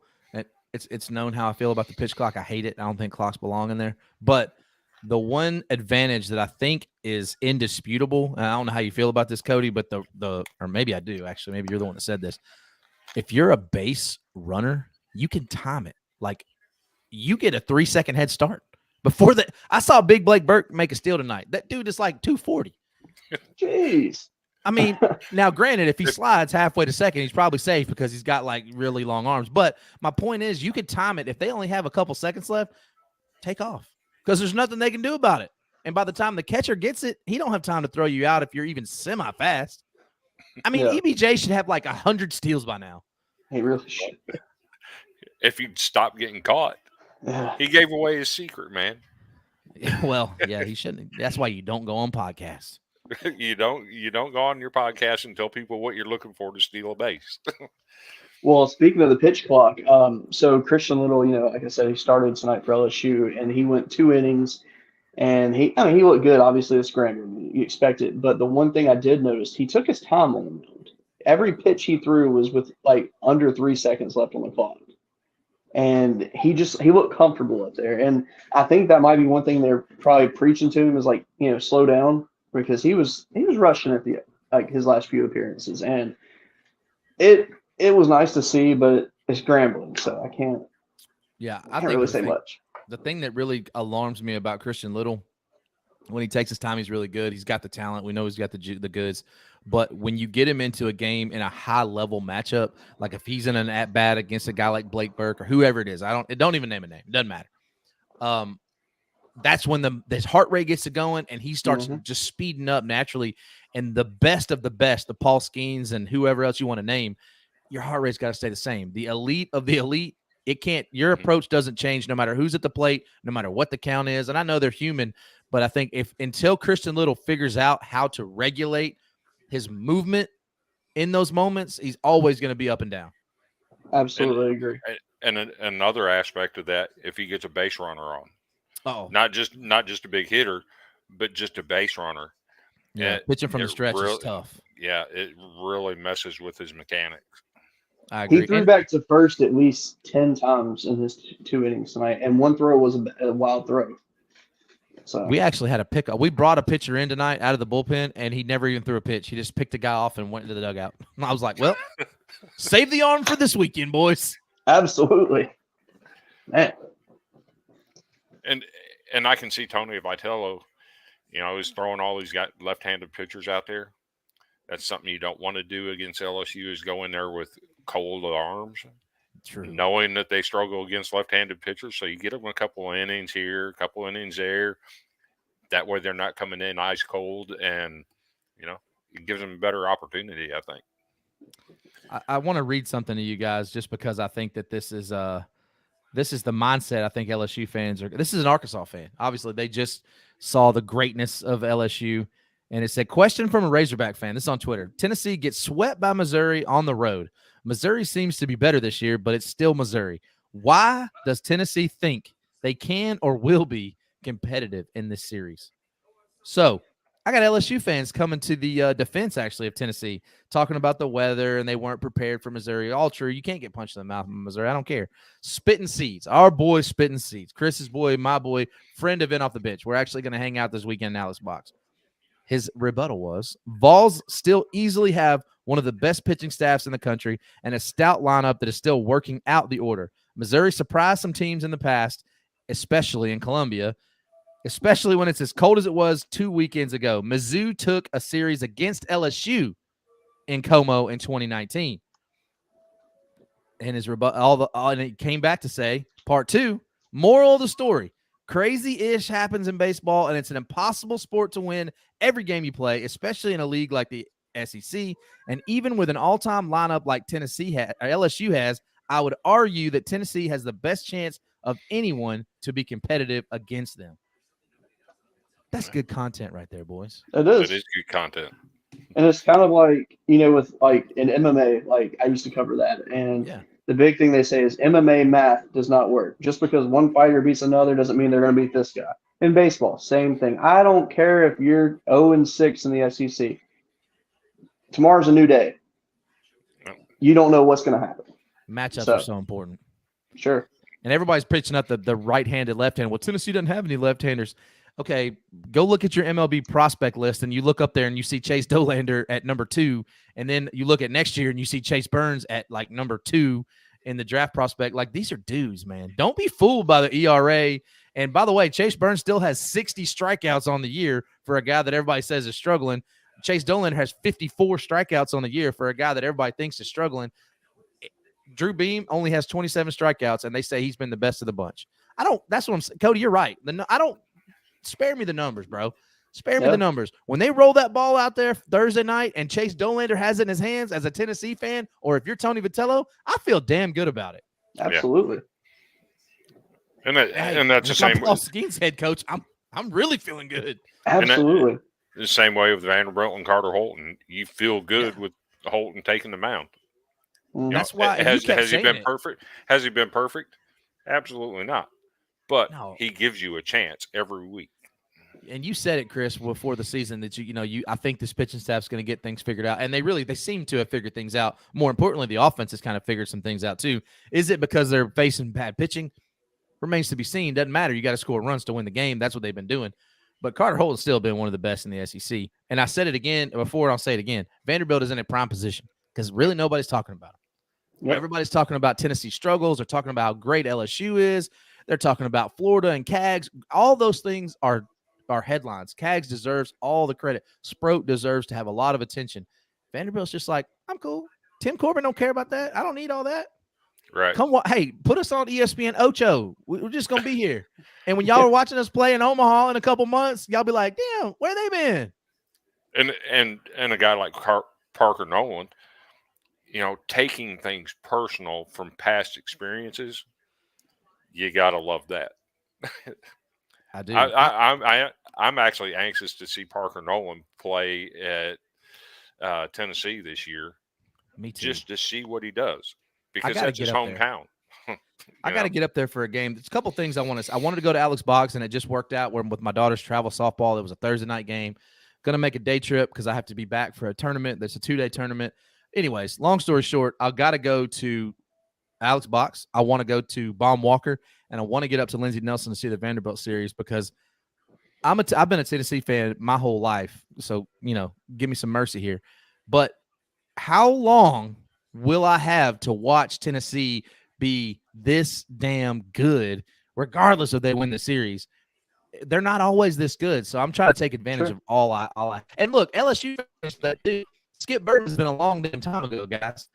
it's known how I feel about the pitch clock. I hate it. I don't think clocks belong in there. But the one advantage that I think is indisputable, and I don't know how you feel about this, Cody, but or maybe I do, actually. Maybe you're the one that said this. If you're a base runner, you can time it. Like, you get a 3-second head start. Before that, I saw Big Blake Burke make a steal tonight. That dude is like 240. Jeez. I mean, now granted, if he slides halfway to second, he's probably safe because he's got like really long arms. But my point is, you could time it. If they only have a couple seconds left, take off because there's nothing they can do about it. And by the time the catcher gets it, he don't have time to throw you out if you're even semi-fast. I mean, EBJ should have like 100 steals by now. He really should. If he'd stop getting caught. He gave away his secret, man. Well, yeah, he shouldn't. That's why you don't go on podcasts. You don't go on your podcast and tell people what you're looking for to steal a base. Well, speaking of the pitch clock, so Christian Little, like I said, he started tonight for LSU, and he went 2 innings, and he looked good. Obviously, it's scrambling. You expect it. But the one thing I did notice, he took his time on the mound. Every pitch he threw was with like under 3 seconds left on the clock. And he looked comfortable up there. And I think that might be one thing they're probably preaching to him is like, slow down, because he was rushing at his last few appearances. And it was nice to see, but it's scrambling, so I can't really say much. The thing that really alarms me about Christian Little, when he takes his time, he's really good. He's got the talent. We know he's got the goods. But when you get him into a game in a high-level matchup, like if he's in an at-bat against a guy like Blake Burke or whoever it is, don't even name a name. It doesn't matter. That's when his heart rate gets to going, and he starts just speeding up naturally. And the best of the best, the Paul Skeens and whoever else you want to name, your heart rate's got to stay the same. The elite of the elite, your approach doesn't change no matter who's at the plate, no matter what the count is. And I know they're human, but I think until Christian Little figures out how to regulate his movement in those moments, he's always going to be up and down. Absolutely agree. And another aspect of that, if he gets a base runner on, not just a big hitter, but just a base runner. Yeah, pitching from the stretch is tough. Yeah, it really messes with his mechanics. I agree. He threw back to first at least 10 times in his 2 innings tonight, and one throw was a wild throw. So we actually had a pickup. We brought a pitcher in tonight out of the bullpen, and he never even threw a pitch. He just picked a guy off and went into the dugout. And I was like, well, save the arm for this weekend, boys. Absolutely. Man. And I can see Tony Vitello He's throwing all these left-handed pitchers out there. That's something you don't want to do against LSU, is go in there with cold arms, True. knowing that they struggle against left-handed pitchers. So you get them a couple of innings here, a couple of innings there. That way they're not coming in ice cold, and it gives them a better opportunity, I think. I want to read something to you guys just because I think that this is the mindset I think LSU fans are. This is an Arkansas fan. Obviously, they just saw the greatness of LSU. And it said, question from a Razorback fan. This is on Twitter. Tennessee gets swept by Missouri on the road. Missouri seems to be better this year, but it's still Missouri. Why does Tennessee think they can or will be competitive in this series? So I got LSU fans coming to the defense, actually, of Tennessee, talking about the weather, and they weren't prepared for Missouri. All true. You can't get punched in the mouth in Missouri. I don't care. Spitting Seeds. Our boy Spitting Seeds. Chris's boy, my boy, friend of In Off the Bench. We're actually going to hang out this weekend in Alex Box. His rebuttal was, Vols still easily have one of the best pitching staffs in the country and a stout lineup that is still working out the order. Missouri surprised some teams in the past, especially in Columbia, especially when it's as cold as it was 2 weekends ago. Mizzou took a series against LSU in Como in 2019. And his rebuttal, and he came back to say, part two, moral of the story. Crazy-ish happens in baseball, and it's an impossible sport to win every game you play, especially in a league like the SEC. And even with an all-time lineup like LSU has, I would argue that Tennessee has the best chance of anyone to be competitive against them. That's good content right there, boys. It is. It is good content. And it's kind of like, with like in MMA, like I used to cover that. And the big thing they say is MMA math does not work. Just because one fighter beats another doesn't mean they're going to beat this guy. In baseball, same thing. I don't care if you're 0-6 in the SEC. Tomorrow's a new day. You don't know what's going to happen. Matchups are so important. Sure. And everybody's pitching up the right-handed, left-handed. Well, Tennessee doesn't have any left-handers. Okay, go look at your MLB prospect list, and you look up there and you see Chase Dolander at number 2, and then you look at next year and you see Chase Burns at like number 2 in the draft prospect. Like, these are dudes, man. Don't be fooled by the ERA. And by the way, Chase Burns still has 60 strikeouts on the year for a guy that everybody says is struggling. Chase Dolander has 54 strikeouts on the year for a guy that everybody thinks is struggling. Drew Beam only has 27 strikeouts, and they say he's been the best of the bunch. That's what I'm saying. Cody, you're right. Spare me the numbers, bro. Spare me the numbers. When they roll that ball out there Thursday night and Chase Dolander has it in his hands as a Tennessee fan, or if you're Tony Vitello, I feel damn good about it. Absolutely. Yeah. And that's the same. Paul Seguin's head coach. I'm really feeling good. Absolutely. The same way with Vanderbilt and Carter Holton. You feel good with Holton taking the mound. That's why has he been perfect? Has he been perfect? Absolutely not. But he gives you a chance every week. And you said it, Chris, before the season that I think this pitching staff's going to get things figured out, and they seem to have figured things out. More importantly, the offense has kind of figured some things out too. Is it because they're facing bad pitching? Remains to be seen. Doesn't matter. You got to score runs to win the game. That's what they've been doing. But Carter Holton's still been one of the best in the SEC. And I said it again before, and I'll say it again. Vanderbilt is in a prime position because really nobody's talking about them. Yep. Everybody's talking about Tennessee struggles. They're talking about how great LSU is. They're talking about Florida and Cags. All those things are headlines. Cags deserves all the credit. Sproat deserves to have a lot of attention. Vanderbilt's just like, I'm cool. Tim Corbin don't care about that. I don't need all that. Right. Hey, put us on ESPN Ocho. We're just going to be here. And when y'all are watching us play in Omaha in a couple months, y'all be like, damn, where they been? And a guy like Parker Nolan, taking things personal from past experiences, you got to love that. I do. I'm actually anxious to see Parker Nolan play at Tennessee this year. Me too. Just to see what he does, because that's his hometown. I got to get up there for a game. There's a couple things I wanted to go to Alex Boggs, and it just worked out with my daughter's travel softball. It was a Thursday night game. Going to make a day trip because I have to be back for a tournament. There's a 2-day tournament. Anyways, long story short, I've got to go to Alex Box. I want to go to Baum Walker, and I want to get up to Lindsey Nelson to see the Vanderbilt series because I've been a Tennessee fan my whole life. So, give me some mercy here. But how long will I have to watch Tennessee be this damn good, regardless if they win the series? they're not always this good. So I'm trying to take advantage of all I. And look, LSU, that dude, Skip Burton's been a long damn time ago, guys.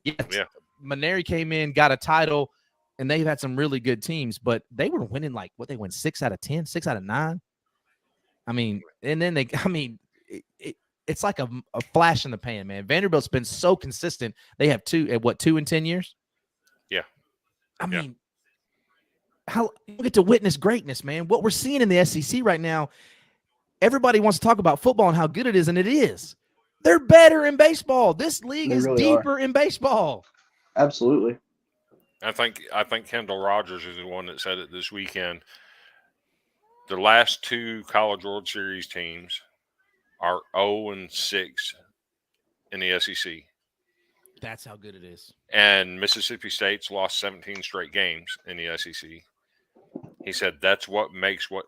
Yes, Yeah. Maneri came in, got a title, and they've had some really good teams, but they were winning like what they win 6 out of 10, 6 out of 9. I mean, and then it's like a flash in the pan, man. Vanderbilt's been so consistent. They have 2 in 10 years. Yeah. I mean, how you get to witness greatness, man. What we're seeing in the SEC right now, everybody wants to talk about football and how good it is, and it is. They're better in baseball. This league is really deeper in baseball. Absolutely. I think Kendall Rogers is the one that said it this weekend. The last 2 College World Series teams are 0-6 in the SEC. That's how good it is. And Mississippi State's lost 17 straight games in the SEC. He said that's what makes what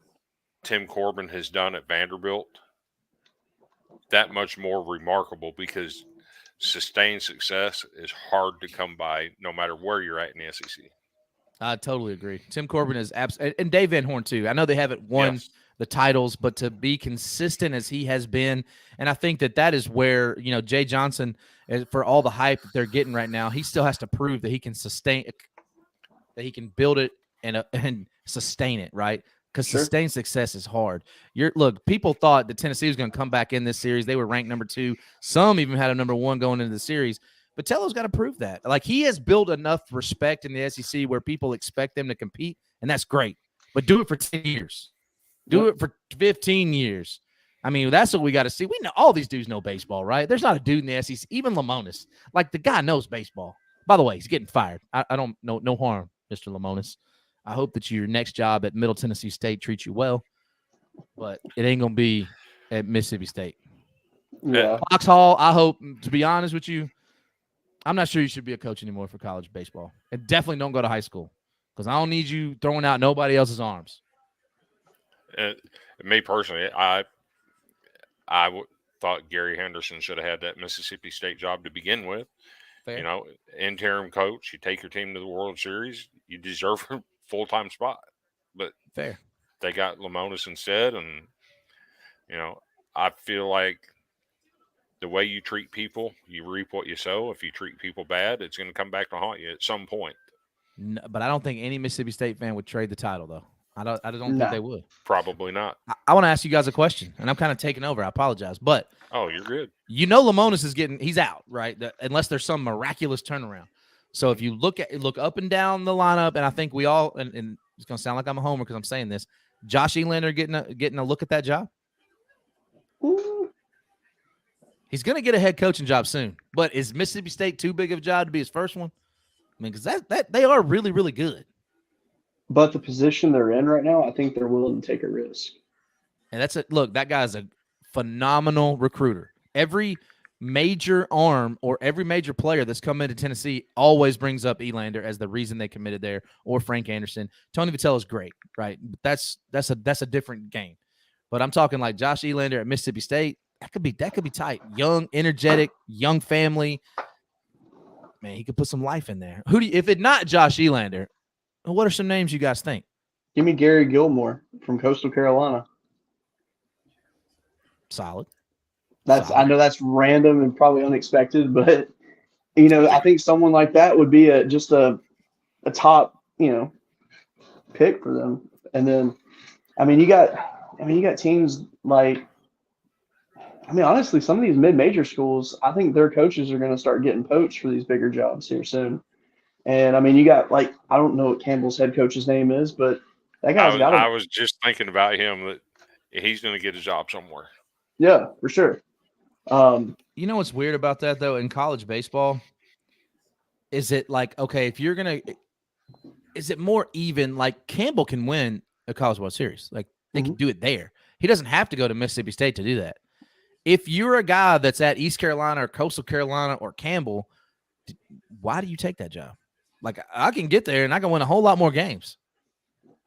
Tim Corbin has done at Vanderbilt that much more remarkable, because sustained success is hard to come by no matter where you're at in the SEC. I totally agree. Tim Corbin is absolutely, and Dave Van Horn too. I know they haven't won the titles, but to be consistent as he has been, and I think that is where, Jay Johnson, for all the hype that they're getting right now, he still has to prove that he can sustain, that he can build it and sustain it, right? Because sustained success is hard. Look, people thought that Tennessee was going to come back in this series. They were ranked number 2. Some even had a number 1 going into the series. But Tello's got to prove that. Like, he has built enough respect in the SEC where people expect them to compete, and that's great. But do it for 10 years. Do it for 15 years. I mean, that's what we got to see. We know all these dudes know baseball, right? There's not a dude in the SEC, even Lamonis. Like, the guy knows baseball. By the way, he's getting fired. I don't know, no harm, Mr. Lamonis. I hope that your next job at Middle Tennessee State treats you well, but it ain't going to be at Mississippi State. Yeah. Foxhall, I hope, to be honest with you, I'm not sure you should be a coach anymore for college baseball. And definitely don't go to high school, because I don't need you throwing out nobody else's arms. Me personally, I thought Gary Henderson should have had that Mississippi State job to begin with. Fair. Interim coach, you take your team to the World Series, you deserve a full-time spot. But fair, they got Lamonis instead, and I feel like the way you treat people, you reap what you sow. If you treat people bad, it's going to come back to haunt you at some point. No, but I don't think any Mississippi State fan would trade the title, though. I don't think they would. Probably not. I want to ask you guys a question, and I'm kind of taking over. I apologize, but you're good. Lamonis he's out, right? Unless there's some miraculous turnaround. So if you look up and down the lineup, and I think we all, and it's gonna sound like I'm a homer because I'm saying this, Josh Elander getting a look at that job. Ooh. He's gonna get a head coaching job soon. But is Mississippi State too big of a job to be his first one? I mean, because that they are really, really good. But the position they're in right now, I think they're willing to take a risk. And that guy's a phenomenal recruiter. Every major arm or every major player that's come into Tennessee always brings up Elander as the reason they committed there, or Frank Anderson. Tony Vitello is great, right? But that's a different game. But I'm talking like Josh Elander at Mississippi State. That could be tight. Young, energetic, young family. Man, he could put some life in there. If it's not Josh Elander, what are some names you guys think? Give me Gary Gilmore from Coastal Carolina. Solid. I know that's random and probably unexpected, but I think someone like that would be just a top, pick for them. And then, you got teams like, honestly, some of these mid-major schools, I think their coaches are going to start getting poached for these bigger jobs here soon. And you got, like, I don't know what Campbell's head coach's name is, but that guy's got I was just thinking about him, that he's going to get a job somewhere. Yeah, for sure. You know what's weird about that, though, in college baseball? Is it like, okay, is it more even? Like, Campbell can win a College World Series. Like, they can do it there. He doesn't have to go to Mississippi State to do that. If you're a guy that's at East Carolina or Coastal Carolina or Campbell, why do you take that job? Like, I can get there and I can win a whole lot more games.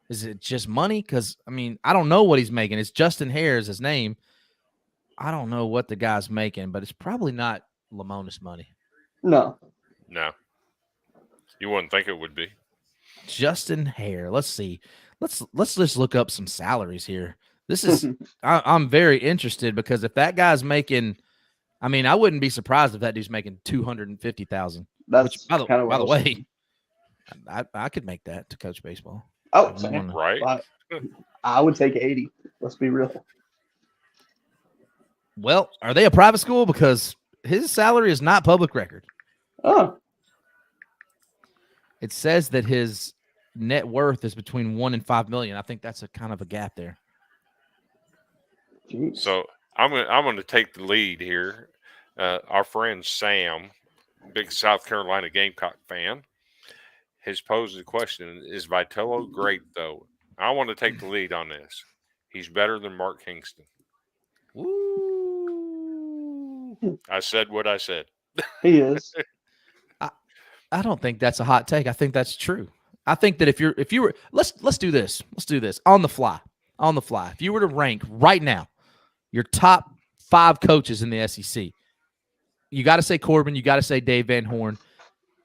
Is it just money? Because, I don't know what he's making. It's Justin Hare is his name. I don't know what the guy's making, but it's probably not Lamonis money. No. You wouldn't think it would be. Justin Hare. Let's see. Let's just look up some salaries here. This is I'm very interested because if that guy's making, I mean, I wouldn't be surprised if that dude's making 250,000. That's Which, kind of by the what I was way, thinking. I could make that to coach baseball. Oh, If you same. wanna- Right. I would take 80. Let's be real. Well, are they a private school? Because his salary is not public record. Oh, It says that his net worth is between 1 and 5 million. I think that's a kind of a gap there. geez. So I'm gonna take the lead here. Our friend Sam, big South Carolina Gamecock fan, has posed the question: is Vitello great though? I want to take the lead on this. He's better than Mark Kingston. Ooh. I said what I said. He is. I don't think that's a hot take. I think that's true. I think that if you were let's do this. Let's do this on the fly. On the fly. If you were to rank right now your top 5 coaches in the SEC, you got to say Corbin, you got to say Dave Van Horn.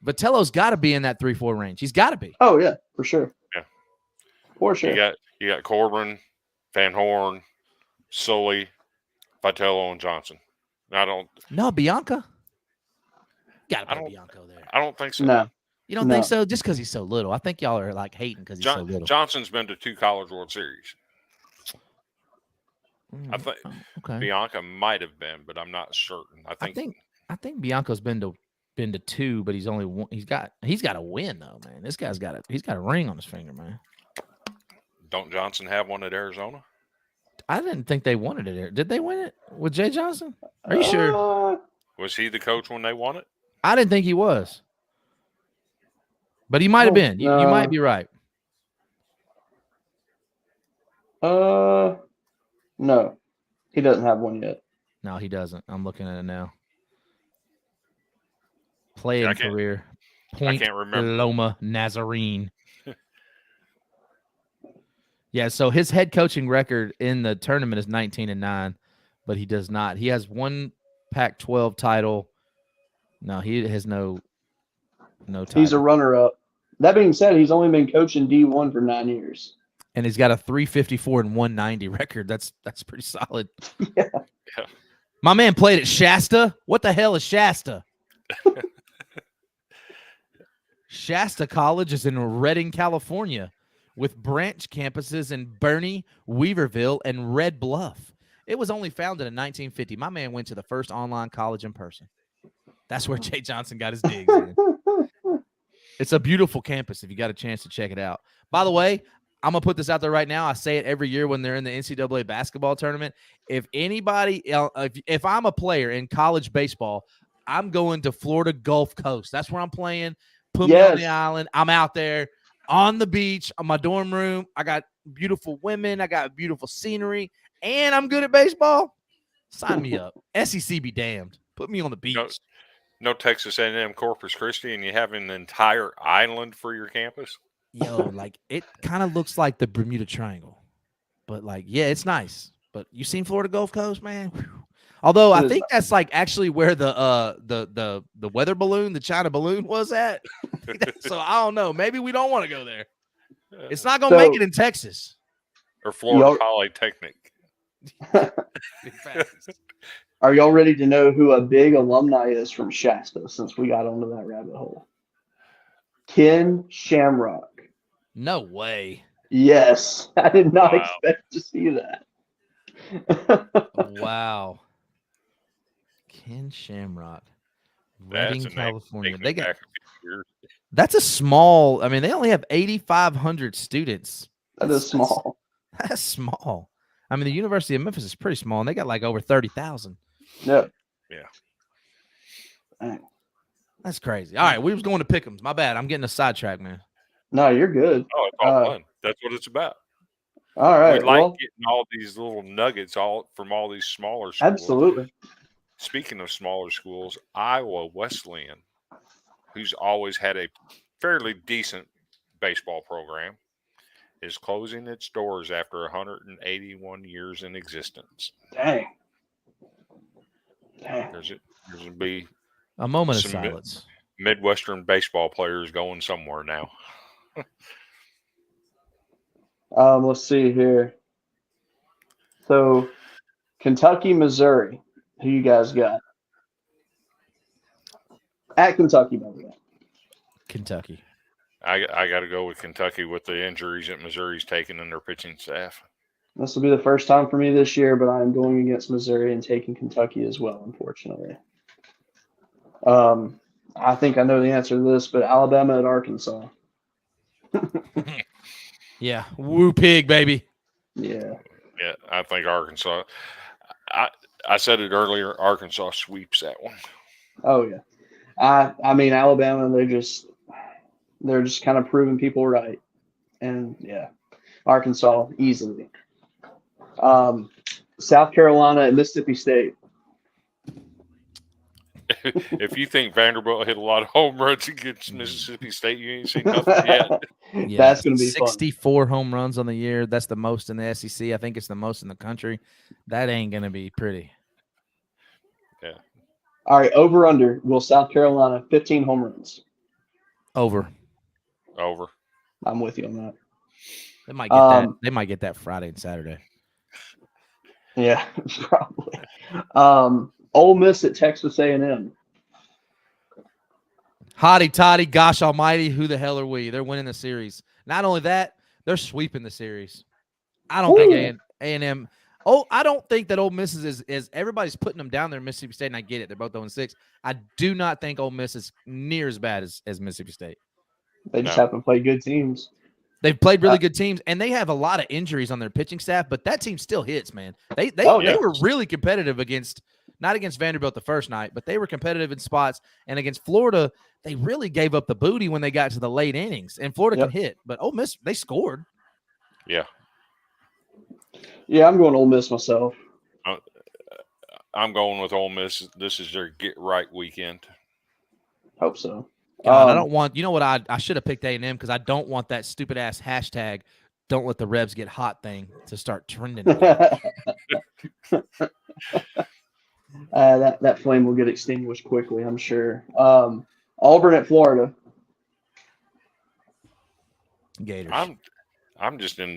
Vitello's got to be in that 3-4 range. He's got to be. Oh yeah, for sure. Yeah. For sure. You got Corbin, Van Horn, Sully, Vitello, and Johnson. No, Bianca. Got to I put don't- Bianco there. I don't think so. No. You don't No. think so? Just because he's so little. I think y'all are like hating because he's so little. Johnson's been to 2 College World Series. I think Okay. Bianca might have been, but I'm not certain. I think I think Bianco's been to 2, but he's only one. He's got a win though, man. This guy's got a ring on his finger, man. don't Johnson have one at Arizona? I didn't think they wanted it there. Did they win it with Jay Johnson? Are you sure? Was he the coach when they won it? I didn't think he was. But he might have been. You might be right. No. He doesn't have one yet. No, he doesn't. I'm looking at it now. Playing I can't- career. I Point can't remember. Loma Nazarene. Yeah, so his head coaching record in the tournament is 19-9, but he does not. He has one Pac-12 title. No, he has no title. He's a runner-up. That being said, he's only been coaching D1 for 9 years. And he's got a 354 and 190 record. That's pretty solid. Yeah. My man played at Shasta. What the hell is Shasta? Shasta College is in Redding, California, with branch campuses in Bernie, Weaverville, and Red Bluff. It was only founded in 1950. My man went to the first online college in person. That's where Jay Johnson got his digs in. It's a beautiful campus if you got a chance to check it out. By the way, I'm going to put this out there right now. I say it every year when they're in the NCAA basketball tournament. If anybody, if I'm a player in college baseball, I'm going to Florida Gulf Coast. That's where I'm playing. Put me on the island. I'm out there on the beach, on my dorm room. I got beautiful women. I got beautiful scenery. And I'm good at baseball. Sign me up. SEC be damned. Put me on the beach. No Texas A&M Corpus Christi, and you have an entire island for your campus? Yo, like it kind of looks like the Bermuda Triangle, but like, yeah, it's nice. But you seen Florida Gulf Coast, man? Whew. Although I think that's like actually where the weather balloon, the China balloon was at. So I don't know. Maybe we don't want to go there. It's not gonna make it in Texas or Florida Polytechnic. Are y'all ready to know who a big alumni is from Shasta? Since we got onto that rabbit hole, Ken Shamrock. No way. Yes, I did not expect to see that. Wow. Ken Shamrock, Redding, California. They got. That's a small. I mean, they only have 8,500 students. That is small. That's small. I mean, the University of Memphis is pretty small, and they got like over 30,000. No. Yeah. Dang. That's crazy. All right, we was going to Pick'ems. My bad. I'm getting a sidetrack, man. No, you're good. Oh, it's all fun. That's what it's about. All right. We like getting all these little nuggets from all these smaller schools. Absolutely. Speaking of smaller schools, Iowa Wesleyan, who's always had a fairly decent baseball program, is closing its doors after 181 years in existence. Dang. There's going to be a moment of silence. Midwestern baseball players going somewhere now. Let's see here. So Kentucky, Missouri. Who you guys got? At Kentucky, by the way. Kentucky. I got to go with Kentucky with the injuries that Missouri's taken in their pitching staff. This will be the first time for me this year, but I'm going against Missouri and taking Kentucky as well, unfortunately. I think I know the answer to this, but Alabama at Arkansas. Yeah. Woo pig, baby. Yeah. Yeah, I think Arkansas. I said it earlier. Arkansas sweeps that one. Oh yeah. I mean Alabama. They're just kind of proving people right, and yeah, Arkansas easily. South Carolina and Mississippi State. If you think Vanderbilt hit a lot of home runs against Mississippi State, you ain't seen nothing yet. Yeah, That's going to be 64 home runs on the year. That's the most in the SEC. I think it's the most in the country. That ain't going to be pretty. Yeah. All right, over under. Will South Carolina 15 home runs? Over. I'm with you on that. They might get that. They might get that Friday and Saturday. Yeah, probably. Ole Miss at Texas A&M. Hotty toddy, gosh almighty, who the hell are we? They're winning the series. Not only that, they're sweeping the series. I don't think A&M. Oh, I don't think that Ole Miss is everybody's putting them down there in Mississippi State, and I get it. They're both 0-6. I do not think Ole Miss is near as bad as Mississippi State. They just happen to play good teams. They've played really good teams, and they have a lot of injuries on their pitching staff, but that team still hits, man. They were really competitive not against Vanderbilt the first night, but they were competitive in spots. And against Florida, they really gave up the booty when they got to the late innings. And Florida can hit, but Ole Miss, they scored. Yeah. Yeah, I'm going Ole Miss myself. I'm going with Ole Miss. This is their get right weekend. Hope so. God, I don't want. You know what? I should have picked A&M because I don't want that stupid ass hashtag. Don't let the Rebs get hot thing to start trending. That flame will get extinguished quickly, I'm sure. Auburn at Florida. Gators. I'm in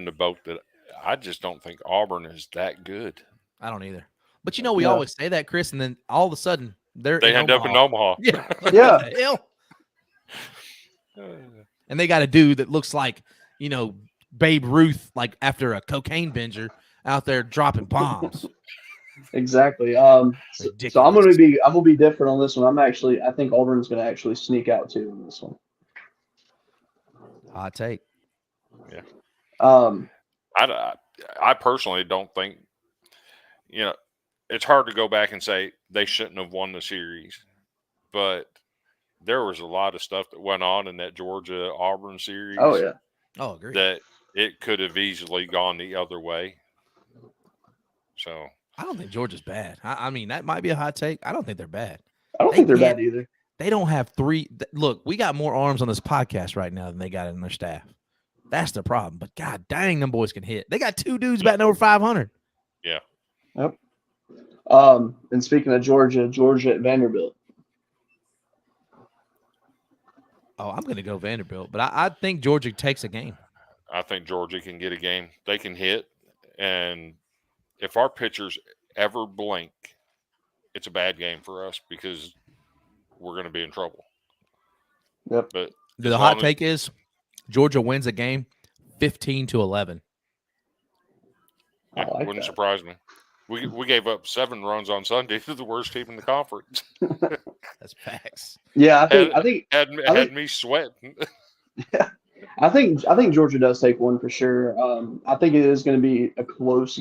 the boat that I just don't think Auburn is that good. I don't either. But you know, we always say that, Chris, and then all of a sudden they end up in Omaha. Yeah. Yeah. What the hell? And they got a dude that looks like, Babe Ruth, like after a cocaine binger out there dropping bombs. Exactly. So I'm gonna be different on this one. I think Auburn's gonna actually sneak out too in this one. Hot take. Yeah. I personally don't think, it's hard to go back and say they shouldn't have won the series, but there was a lot of stuff that went on in that Georgia Auburn series. Oh yeah. Oh, agree. That it could have easily gone the other way. So I don't think Georgia's bad. I mean, that might be a hot take. I don't think they're bad. I don't think they're bad either. They don't have three. Look, we got more arms on this podcast right now than they got in their staff. That's the problem. But God dang, them boys can hit. They got two dudes batting over 500. Yeah. Yep. And speaking of Georgia at Vanderbilt. Oh, I'm going to go Vanderbilt, but I think Georgia takes a game. I think Georgia can get a game. They can hit, and if our pitchers ever blink, it's a bad game for us because we're going to be in trouble. Yep. But the hot take is Georgia wins a game 15-11. Yeah, wouldn't surprise me. We gave up 7 runs on Sunday to the worst team in the conference. That's facts. Yeah, I think had me sweating. Yeah, I think Georgia does take one for sure. I think it is going to be a close.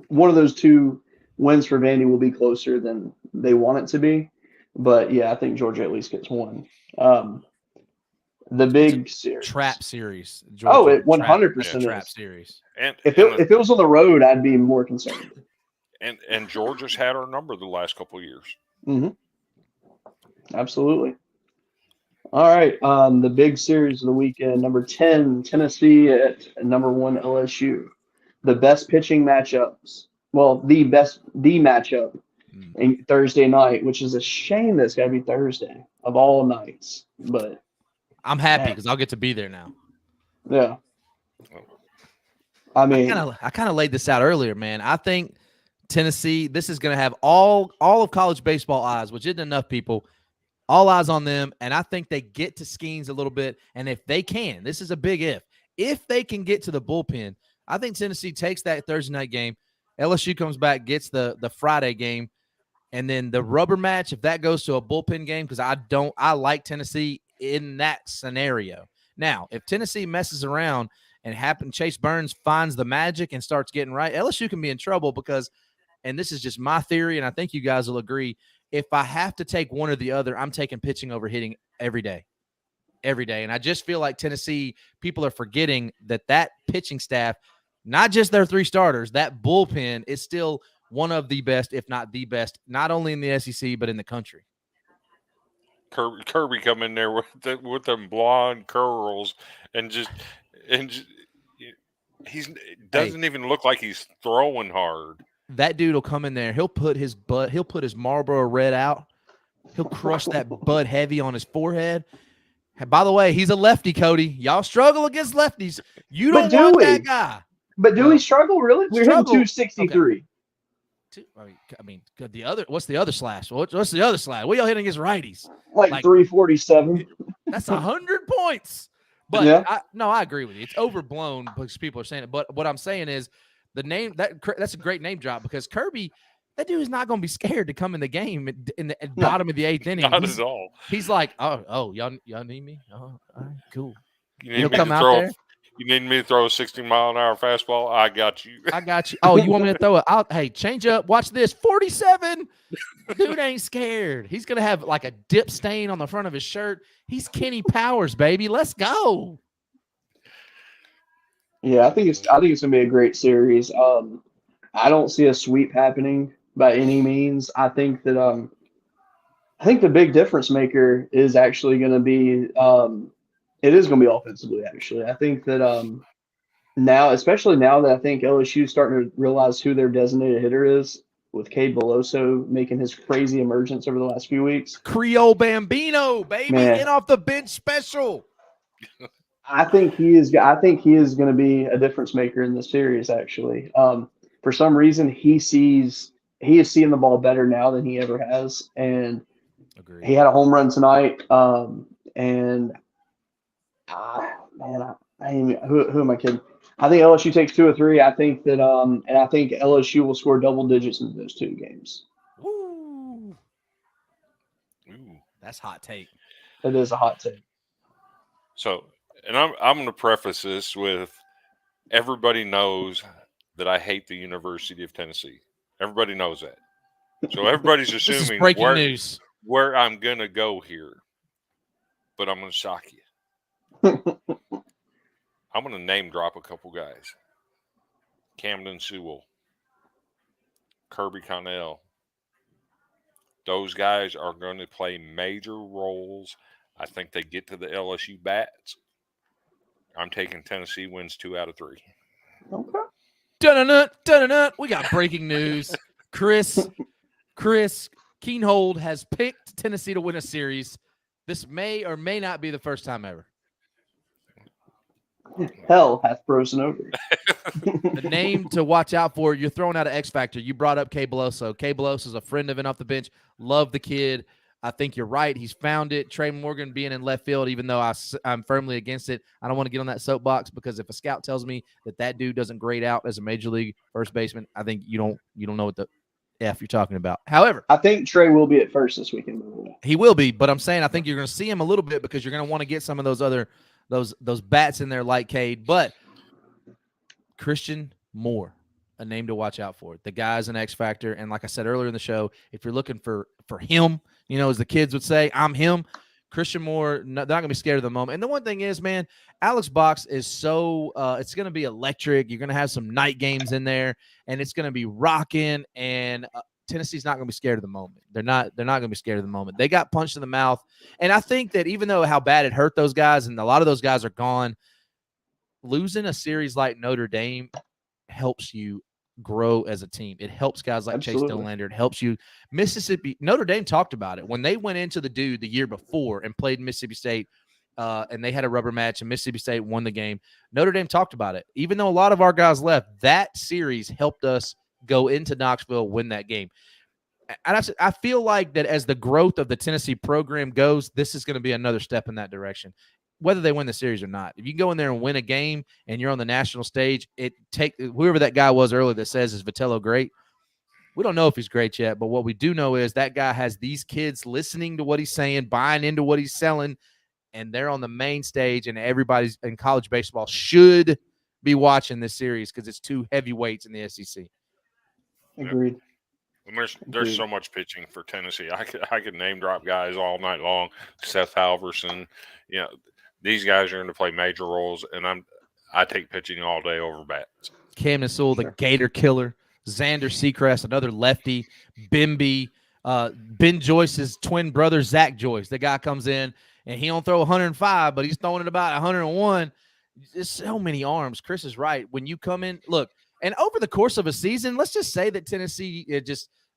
One of those two wins for Vandy will be closer than they want it to be, but yeah, I think Georgia at least gets one. The big series, trap series. Georgia, it 100% trap series. And if it was on the road, I'd be more concerned. And Georgia's had our number the last couple of years. Mm-hmm. Absolutely. All right, the big series of the weekend: number 10 Tennessee at number 1 LSU. The best pitching matchups. Well, the matchup in Thursday night, which is a shame that it's got to be Thursday of all nights. But I'm happy because I'll get to be there now. Yeah. I mean, I kind of laid this out earlier, man. I think Tennessee, this is going to have all of college baseball eyes, which isn't enough people, all eyes on them. And I think they get to Skeens a little bit. And if they can, this is a big if they can get to the bullpen, I think Tennessee takes that Thursday night game. LSU comes back, gets the Friday game. And then the rubber match, if that goes to a bullpen game, because I like Tennessee in that scenario. Now, if Tennessee messes around and Chase Burns finds the magic and starts getting right, LSU can be in trouble because, and this is just my theory, and I think you guys will agree, if I have to take one or the other, I'm taking pitching over hitting every day. And I just feel like Tennessee, people are forgetting that pitching staff, not just their 3 starters, that bullpen is still one of the best, if not the best, not only in the SEC, but in the country. Kirby come in there with them blonde curls and he doesn't even look like he's throwing hard. That dude will come in there. He'll put his Marlboro Red out. He'll crush that Bud Heavy on his forehead. And by the way, he's a lefty, Cody. Y'all struggle against lefties. You don't want that guy. But do we struggle really? We're hitting 263. Okay. I mean, what's the other slash? What's the other slash? What y'all hitting against righties? Like 347. That's 100 points. But yeah. I agree with you. It's overblown because people are saying it. But what I'm saying is the name that's a great name drop because Kirby, that dude is not going to be scared to come in the game in the bottom of the 8th inning. Not at all. He's like, oh, y'all need me? Oh, all right, cool. He'll come out there. You need me to throw a 60-mile-an-hour fastball? I got you. Oh, you want me to throw it out? Hey, change up. Watch this. 47. Dude ain't scared. He's going to have like a dip stain on the front of his shirt. He's Kenny Powers, baby. Let's go. Yeah, I think it's going to be a great series. I don't see a sweep happening by any means. I think that the big difference maker is actually going to be it is going to be offensively, actually. I think that now, especially now that I think LSU is starting to realize who their designated hitter is, with Cade Beloso making his crazy emergence over the last few weeks. Creole Bambino, baby, get off the bench special. I think he is going to be a difference maker in this series, actually. For some reason, he is seeing the ball better now than he ever has. And agreed. He had a home run tonight. Who am I kidding? I think LSU takes 2 or 3. I think that, and I think LSU will score double digits in those 2 games. Ooh, that's hot take. It is a hot take. So, and I'm going to preface this with everybody knows that I hate the University of Tennessee. Everybody knows that. So everybody's assuming this is breaking news. Where I'm going to go here. But I'm going to shock you. I'm going to name drop a couple guys. Camden Sewell, Kirby Connell. Those guys are going to play major roles. I think they get to the LSU bats. I'm taking Tennessee wins 2 out of 3. Okay. Dun-dun-dun. We got breaking news. Chris Keenhold has picked Tennessee to win a series. This may or may not be the first time ever. Hell hath frozen over. The name to watch out for, you're throwing out an X Factor. You brought up Cade Beloso. Cade Beloso is a friend of it off the bench. Love the kid. I think you're right. He's found it. Trey Morgan being in left field, even though I'm firmly against it. I don't want to get on that soapbox because if a scout tells me that dude doesn't grade out as a major league first baseman, I think you don't know what the F you're talking about. However, I think Trey will be at first this weekend. He will be, but I'm saying I think you're going to see him a little bit because you're going to want to get some of those other those bats in there like Cade. But Christian Moore, a name to watch out for. The guy's an X factor, and like I said earlier in the show, if you're looking for him, as the kids would say, I'm him. Christian Moore, they're not going to be scared of the moment. And the one thing is, man, Alex Box is so it's going to be electric. You're going to have some night games in there, and it's going to be rocking. And Tennessee's not going to be scared of the moment. They're not going to be scared of the moment. They got punched in the mouth, and I think that even though how bad it hurt those guys, and a lot of those guys are gone, losing a series like Notre Dame helps you grow as a team. It helps guys like Chase Dillalander. It helps you. Notre Dame talked about it when they went into the year before and played Mississippi State. and they had a rubber match, and Mississippi State won the game. Notre Dame talked about it. Even though a lot of our guys left, that series helped us go into Knoxville, win that game. And I feel like that as the growth of the Tennessee program goes, this is going to be another step in that direction, whether they win the series or not. If you go in there and win a game and you're on the national stage, whoever that guy was earlier that says, is Vitello great? We don't know if he's great yet, but what we do know is that guy has these kids listening to what he's saying, buying into what he's selling, and they're on the main stage, and everybody's in college baseball should be watching this series because it's two heavyweights in the SEC. Agreed. And there's so much pitching for Tennessee. I could name drop guys all night long. Seth Halverson, these guys are going to play major roles, and I take pitching all day over bats. Camden Sewell, the Gator killer. Xander Seacrest, another lefty. Bimby, Ben Joyce's twin brother, Zach Joyce. The guy comes in, and he don't throw 105, but he's throwing it about 101. There's so many arms. Chris is right. When you come in, look, and over the course of a season, let's just say that Tennessee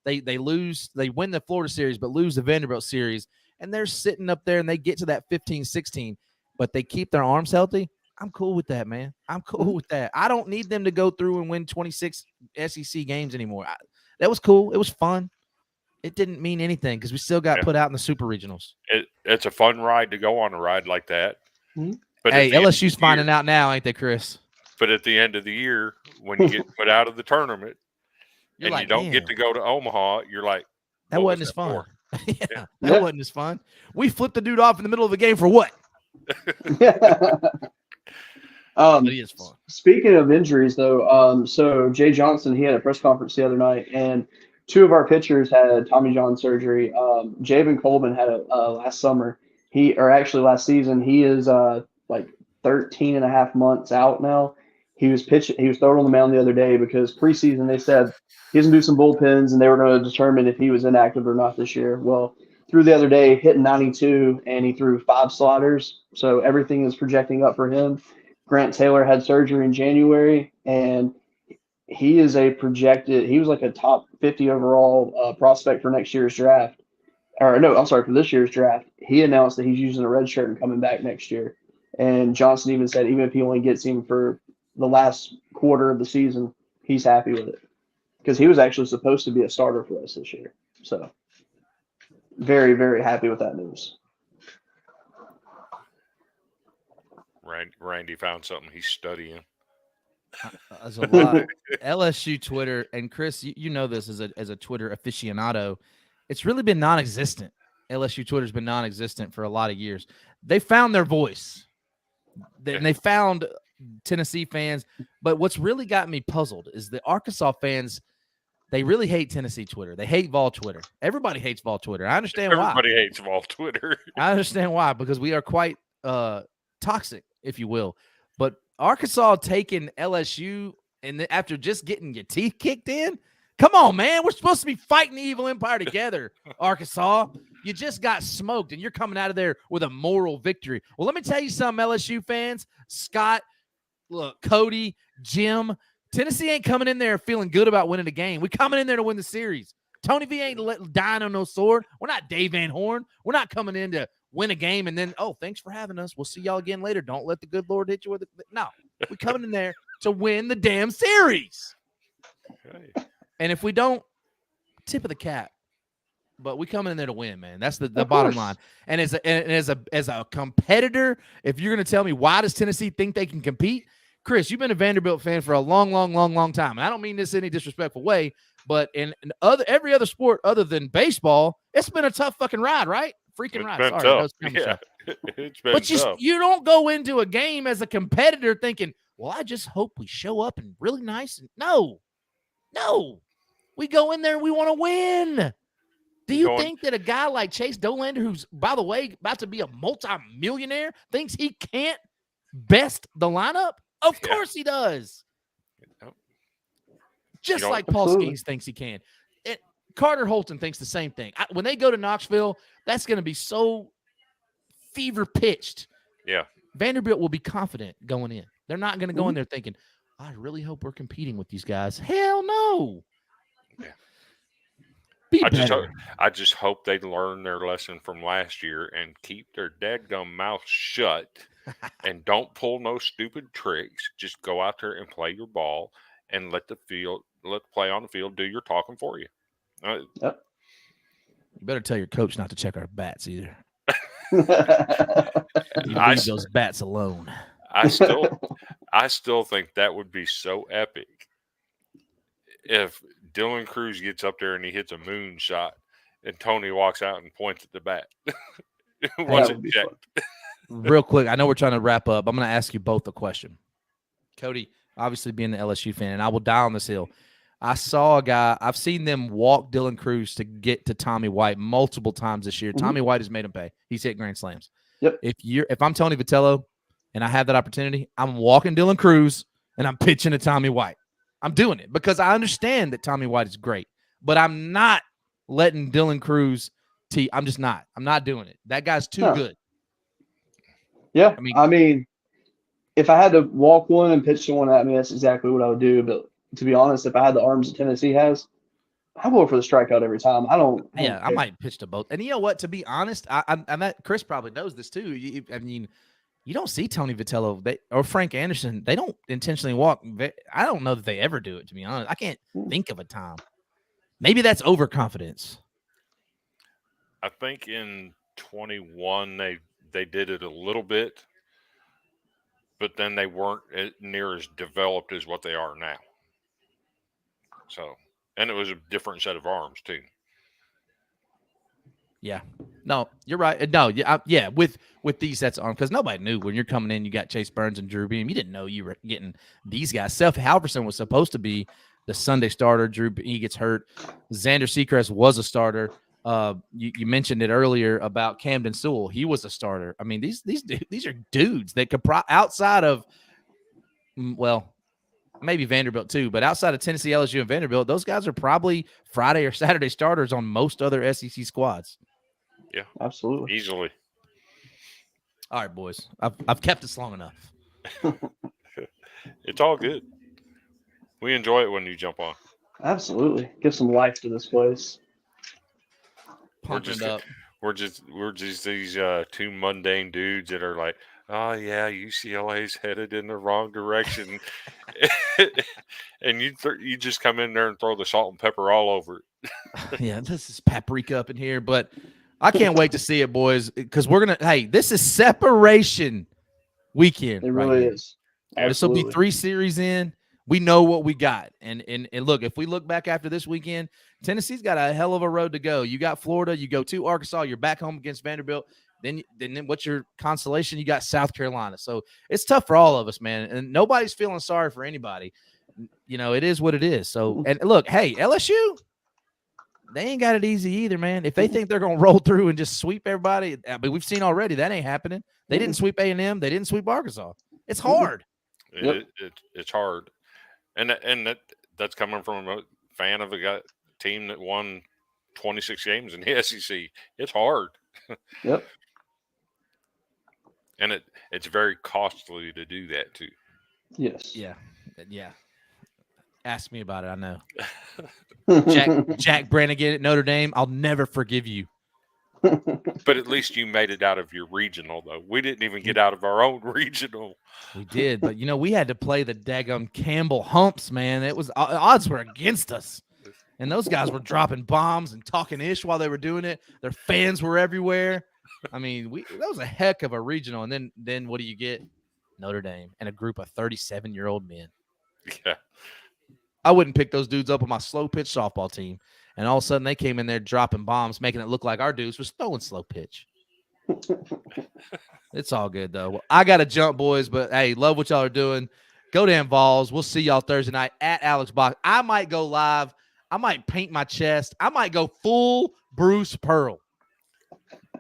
they lose, they win the Florida series, but lose the Vanderbilt series, and they're sitting up there and they get to that 15-16, but they keep their arms healthy. I'm cool with that, man. I'm cool with that. I don't need them to go through and win 26 SEC games anymore. That was cool. It was fun. It didn't mean anything because we still got put out in the super regionals. It's a fun ride to go on a ride like that. Mm-hmm. But hey, LSU's finding out now, ain't they, Chris? But at the end of the year, when you get put out of the tournament and you don't get to go to Omaha, you're like, that wasn't as fun. That wasn't as fun. We flipped the dude off in the middle of the game for what? It is fun. Speaking of injuries, though, so Jay Johnson, he had a press conference the other night, and two of our pitchers had Tommy John surgery. Javen Coleman had it last summer. Last season. He is like 13 and a half months out now. He was thrown on the mound the other day because preseason they said he's gonna do some bullpens and they were going to determine if he was inactive or not this year. Well, through the other day, hitting 92, and he threw 5 sliders, so everything is projecting up for him. Grant Taylor had surgery in January, and he was like a top 50 overall prospect for next year's draft. For this year's draft. He announced that he's using a red shirt and coming back next year. And Johnson even said even if he only gets him for the last quarter of the season, he's happy with it. Because he was actually supposed to be a starter for us this year. So very, very happy with that news. Randy found something he's studying. There's a lot. LSU Twitter, and Chris, you know this as a Twitter aficionado. It's really been non-existent. LSU Twitter's been non-existent for a lot of years. They found their voice. They found Tennessee fans. But what's really got me puzzled is the Arkansas fans, they really hate Tennessee Twitter. They hate Vol Twitter. Everybody hates Vol Twitter. I understand why. Everybody hates Vol Twitter. I understand why, because we are quite toxic, if you will. But Arkansas taking LSU, and after just getting your teeth kicked in, come on, man. We're supposed to be fighting the evil empire together, Arkansas. You just got smoked, and you're coming out of there with a moral victory. Well, let me tell you something, LSU fans. Scott, look, Cody, Jim, Tennessee ain't coming in there feeling good about winning the game. We're coming in there to win the series. Tony V ain't dying on no sword. We're not Dave Van Horn. We're not coming in to win a game and then, thanks for having us. We'll see y'all again later. Don't let the good Lord hit you with it. No, we're coming in there to win the damn series. Okay. And if we don't, tip of the cap. But we come in there to win, man. That's the bottom line. And as a competitor, if you're going to tell me why does Tennessee think they can compete, Chris, you've been a Vanderbilt fan for a long time. And I don't mean this in any disrespectful way, but in every other sport other than baseball, it's been a tough fucking ride, right? Freaking ride. Sorry, tough. It's been but tough. You don't go into a game as a competitor thinking, well, I just hope we show up and really nice. No. We go in there and we want to win. Do you think that a guy like Chase Dolander, who's, by the way, about to be a multi-millionaire, thinks he can't best the lineup? Of course he does. Just like Paul Skeens thinks he can. Carter Holton thinks the same thing. When they go to Knoxville, that's going to be so fever-pitched. Yeah. Vanderbilt will be confident going in. They're not going to go in there thinking, I really hope we're competing with these guys. Hell no. Yeah. Be I just hope, better. I just hope they learn their lesson from last year and keep their dadgum mouth shut and don't pull no stupid tricks. Just go out there and play your ball and let the play on the field do your talking for you. Yep. You better tell your coach not to check our bats either. You I, leave those bats alone. I still think that would be so epic if Dylan Cruz gets up there and he hits a moonshot and Tony walks out and points at the bat. Was it checked? Real quick, I know we're trying to wrap up. I'm going to ask you both a question. Cody, obviously being the LSU fan, and I will die on this hill. I saw a guy, I've seen them walk Dylan Cruz to get to Tommy White multiple times this year. Mm-hmm. Tommy White has made him pay. He's hit grand slams. Yep. If I'm Tony Vitello and I have that opportunity, I'm walking Dylan Cruz and I'm pitching to Tommy White. I'm doing it because I understand that Tommy White is great, but I'm not letting Dylan Cruz I'm just not. I'm not doing it. That guy's too good. Yeah. I mean, if I had to walk one and pitch someone at me, that's exactly what I would do. But to be honest, if I had the arms that Tennessee has, I go for the strikeout every time. I might pitch to both. And you know what? To be honest, Chris probably knows this too. I mean, you don't see Tony Vitello or Frank Anderson. They don't intentionally walk. I don't know that they ever do it, to be honest. I can't think of a time. Maybe that's overconfidence. I think in 21 they did it a little bit, but then they weren't near as developed as what they are now. So, and it was a different set of arms too. Yeah, no, you're right. No, yeah, with these sets of arms, because nobody knew when you're coming in. You got Chase Burns and Drew Beam. You didn't know you were getting these guys. Seth Halverson was supposed to be the Sunday starter. He gets hurt. Xander Seacrest was a starter. You mentioned it earlier about Camden Sewell. He was a starter. I mean, these are dudes that could outside of, well, maybe Vanderbilt too, but outside of Tennessee, LSU, and Vanderbilt, those guys are probably Friday or Saturday starters on most other SEC squads. Yeah, absolutely, easily. All right, boys, I've kept this long enough. It's all good. We enjoy it when you jump on. Absolutely, give some life to this place. We're just these two mundane dudes that are like, oh yeah, UCLA's headed in the wrong direction, and you just come in there and throw the salt and pepper all over it. Yeah, this is paprika up in here, but I can't wait to see it, boys, because we're gonna. Hey, this is separation weekend. It really is. This will be 3 series in. We know what we got. And look, if we look back after this weekend, Tennessee's got a hell of a road to go. You got Florida, you go to Arkansas, you're back home against Vanderbilt. Then what's your consolation? You got South Carolina. So it's tough for all of us, man. And nobody's feeling sorry for anybody. You know, it is what it is. So, and look, hey, LSU, they ain't got it easy either, man. If they think they're going to roll through and just sweep everybody, I mean, we've seen already that ain't happening. They didn't sweep A&M. They didn't sweep Arkansas. It's hard. It's hard. And that's coming from a fan of a team that won 26 games in the SEC. It's hard. Yep. And it's very costly to do that too. Yes. Yeah. Ask me about it. I know. Jack Brannigan at Notre Dame. I'll never forgive you. But at least you made it out of your regional, though. We didn't even get out of our own regional. We did, but we had to play the daggum Campbell Humps, man. It was odds were against us, and those guys were dropping bombs and talking ish while they were doing it. Their fans were everywhere. I mean, that was a heck of a regional. And then what do you get? Notre Dame and a group of 37-year-old men. Yeah, I wouldn't pick those dudes up on my slow pitch softball team. And all of a sudden, they came in there dropping bombs, making it look like our dudes was throwing slow pitch. It's all good, though. Well, I got to jump, boys, but, hey, love what y'all are doing. Go damn Vols. We'll see y'all Thursday night at Alex Box. I might go live. I might paint my chest. I might go full Bruce Pearl.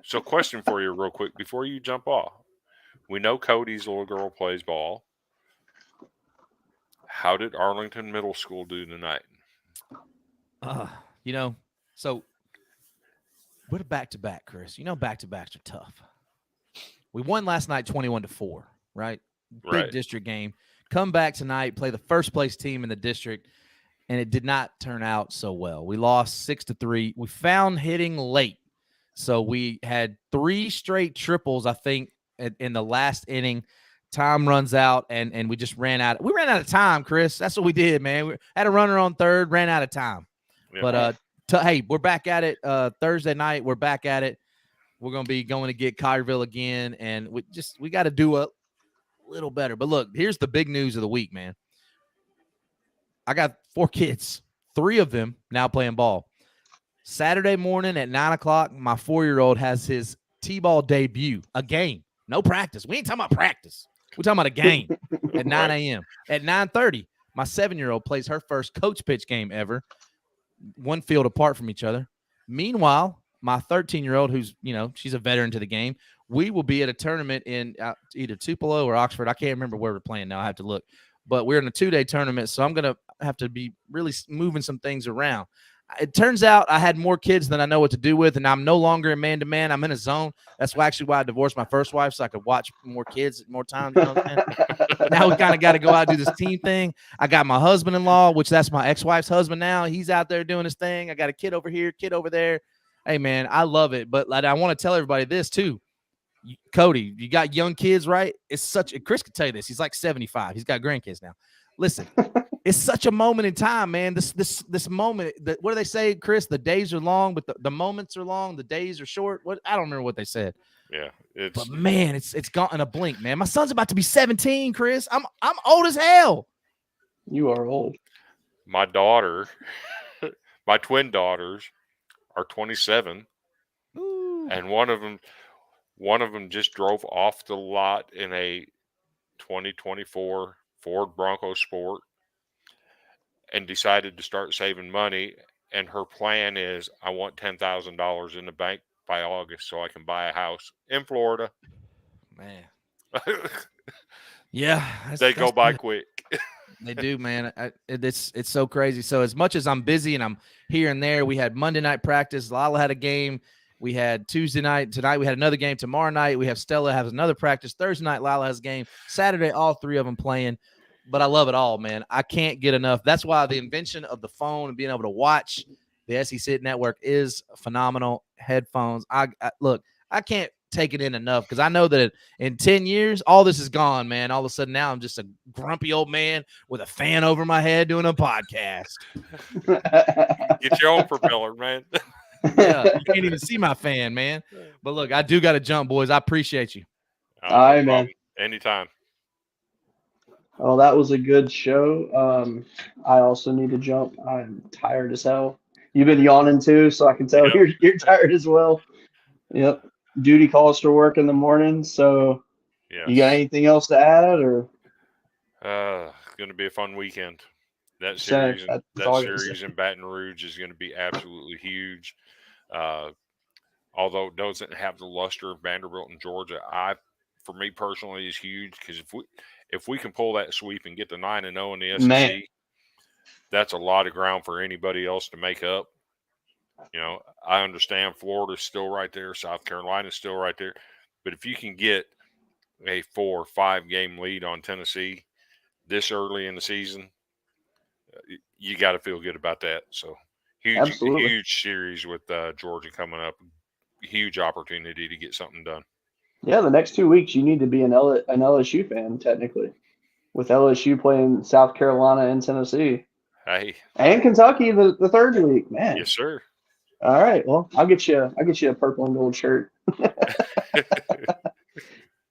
So question for you real quick before you jump off. We know Cody's little girl plays ball. How did Arlington Middle School do tonight? So we're back-to-back, Chris. Back-to-backs are tough. We won last night 21-4, right? Big district game. Come back tonight, play the first-place team in the district, and it did not turn out so well. We lost 6-3. We found hitting late. So we had 3 straight triples, I think, in the last inning. Time runs out, and we just ran out. We ran out of time, Chris. That's what we did, man. We had a runner on third, ran out of time. Yeah. But hey, we're back at it Thursday night. We're back at it. We're going to be going to get Collierville again, and we got to do a little better. But look, here's the big news of the week, man. I got 4 kids, 3 of them now playing ball. Saturday morning at 9 o'clock, my 4-year-old has his T-ball debut, a game, no practice. We ain't talking about practice. We're talking about a game at 9 a.m. At 9:30, my 7-year-old plays her first coach pitch game ever, 1 field apart from each other. Meanwhile, my 13-year-old, who's, she's a veteran to the game, we will be at a tournament in either Tupelo or Oxford. I can't remember where we're playing now. I have to look. But we're in a 2-day tournament, so I'm going to have to be really moving some things around. It turns out I had more kids than I know what to do with, and I'm no longer in man-to-man. I'm in a zone. That's why I divorced my first wife, so I could watch more kids more times. You know what I'm saying? Now we kind of got to go out and do this team thing. I got my husband-in-law, which that's my ex-wife's husband now. He's out there doing his thing. I got a kid over here, kid over there. Hey, man, I love it. But I want to tell everybody this, too. Cody, you got young kids, right? Chris could tell you this. He's like 75. He's got grandkids now. Listen, it's such a moment in time, man. This moment, what do they say, Chris? The days are long, but the moments are long. The days are short. I don't remember what they said. Yeah, but man, it's gone in a blink, man. My son's about to be 17, Chris. I'm old as hell. You are old. My daughter, my twin daughters, are 27, Ooh. And one of them just drove off the lot in a 2024 Ford Bronco Sport and decided to start saving money. And her plan is, I want $10,000 in the bank by August so I can buy a house in Florida. Man. Yeah. They go by quick. They do, man. It's so crazy. So as much as I'm busy and I'm here and there, we had Monday night practice. Lala had a game. We had Tuesday night. Tonight we had another game. Tomorrow night we have Stella has another practice. Thursday night Lala has a game. Saturday all 3 of them playing. But I love it all, man. I can't get enough. That's why the invention of the phone and being able to watch the SEC Network is phenomenal. Headphones. Look, I can't take it in enough because I know that in 10 years, all this is gone, man. All of a sudden now I'm just a grumpy old man with a fan over my head doing a podcast. Get your own propeller, man. Yeah, you can't even see my fan, man. But look, I do got to jump, boys. I appreciate you. All right, man. Anytime. Well, that was a good show. I also need to jump. I'm tired as hell. You've been yawning too, so I can tell you're tired as well. Yep. Duty calls for work in the morning. So, yes. You got anything else to add, or? It's going to be a fun weekend. That series in Baton Rouge is going to be absolutely huge. Although it doesn't have the luster of Vanderbilt and Georgia, for me personally, is huge because if we can pull that sweep and get to 9-0 in the SEC, man, that's a lot of ground for anybody else to make up. I understand Florida's still right there, South Carolina's still right there, but if you can get a 4 or 5 game lead on Tennessee this early in the season, you got to feel good about that. So huge series with Georgia coming up. Huge opportunity to get something done. Yeah, the next 2 weeks you need to be an LSU fan, technically, with LSU playing South Carolina and Tennessee. Hey. And Kentucky the third week, man. Yes, sir. All right. Well, I'll get you a purple and gold shirt.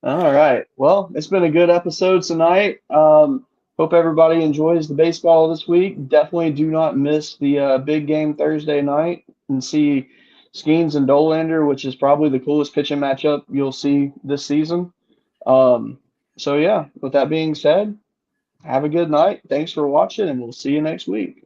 All right. Well, it's been a good episode tonight. Hope everybody enjoys the baseball this week. Definitely do not miss the big game Thursday night and see Skeens and Dolander, which is probably the coolest pitching matchup you'll see this season. So, yeah, with that being said, have a good night. Thanks for watching, and we'll see you next week.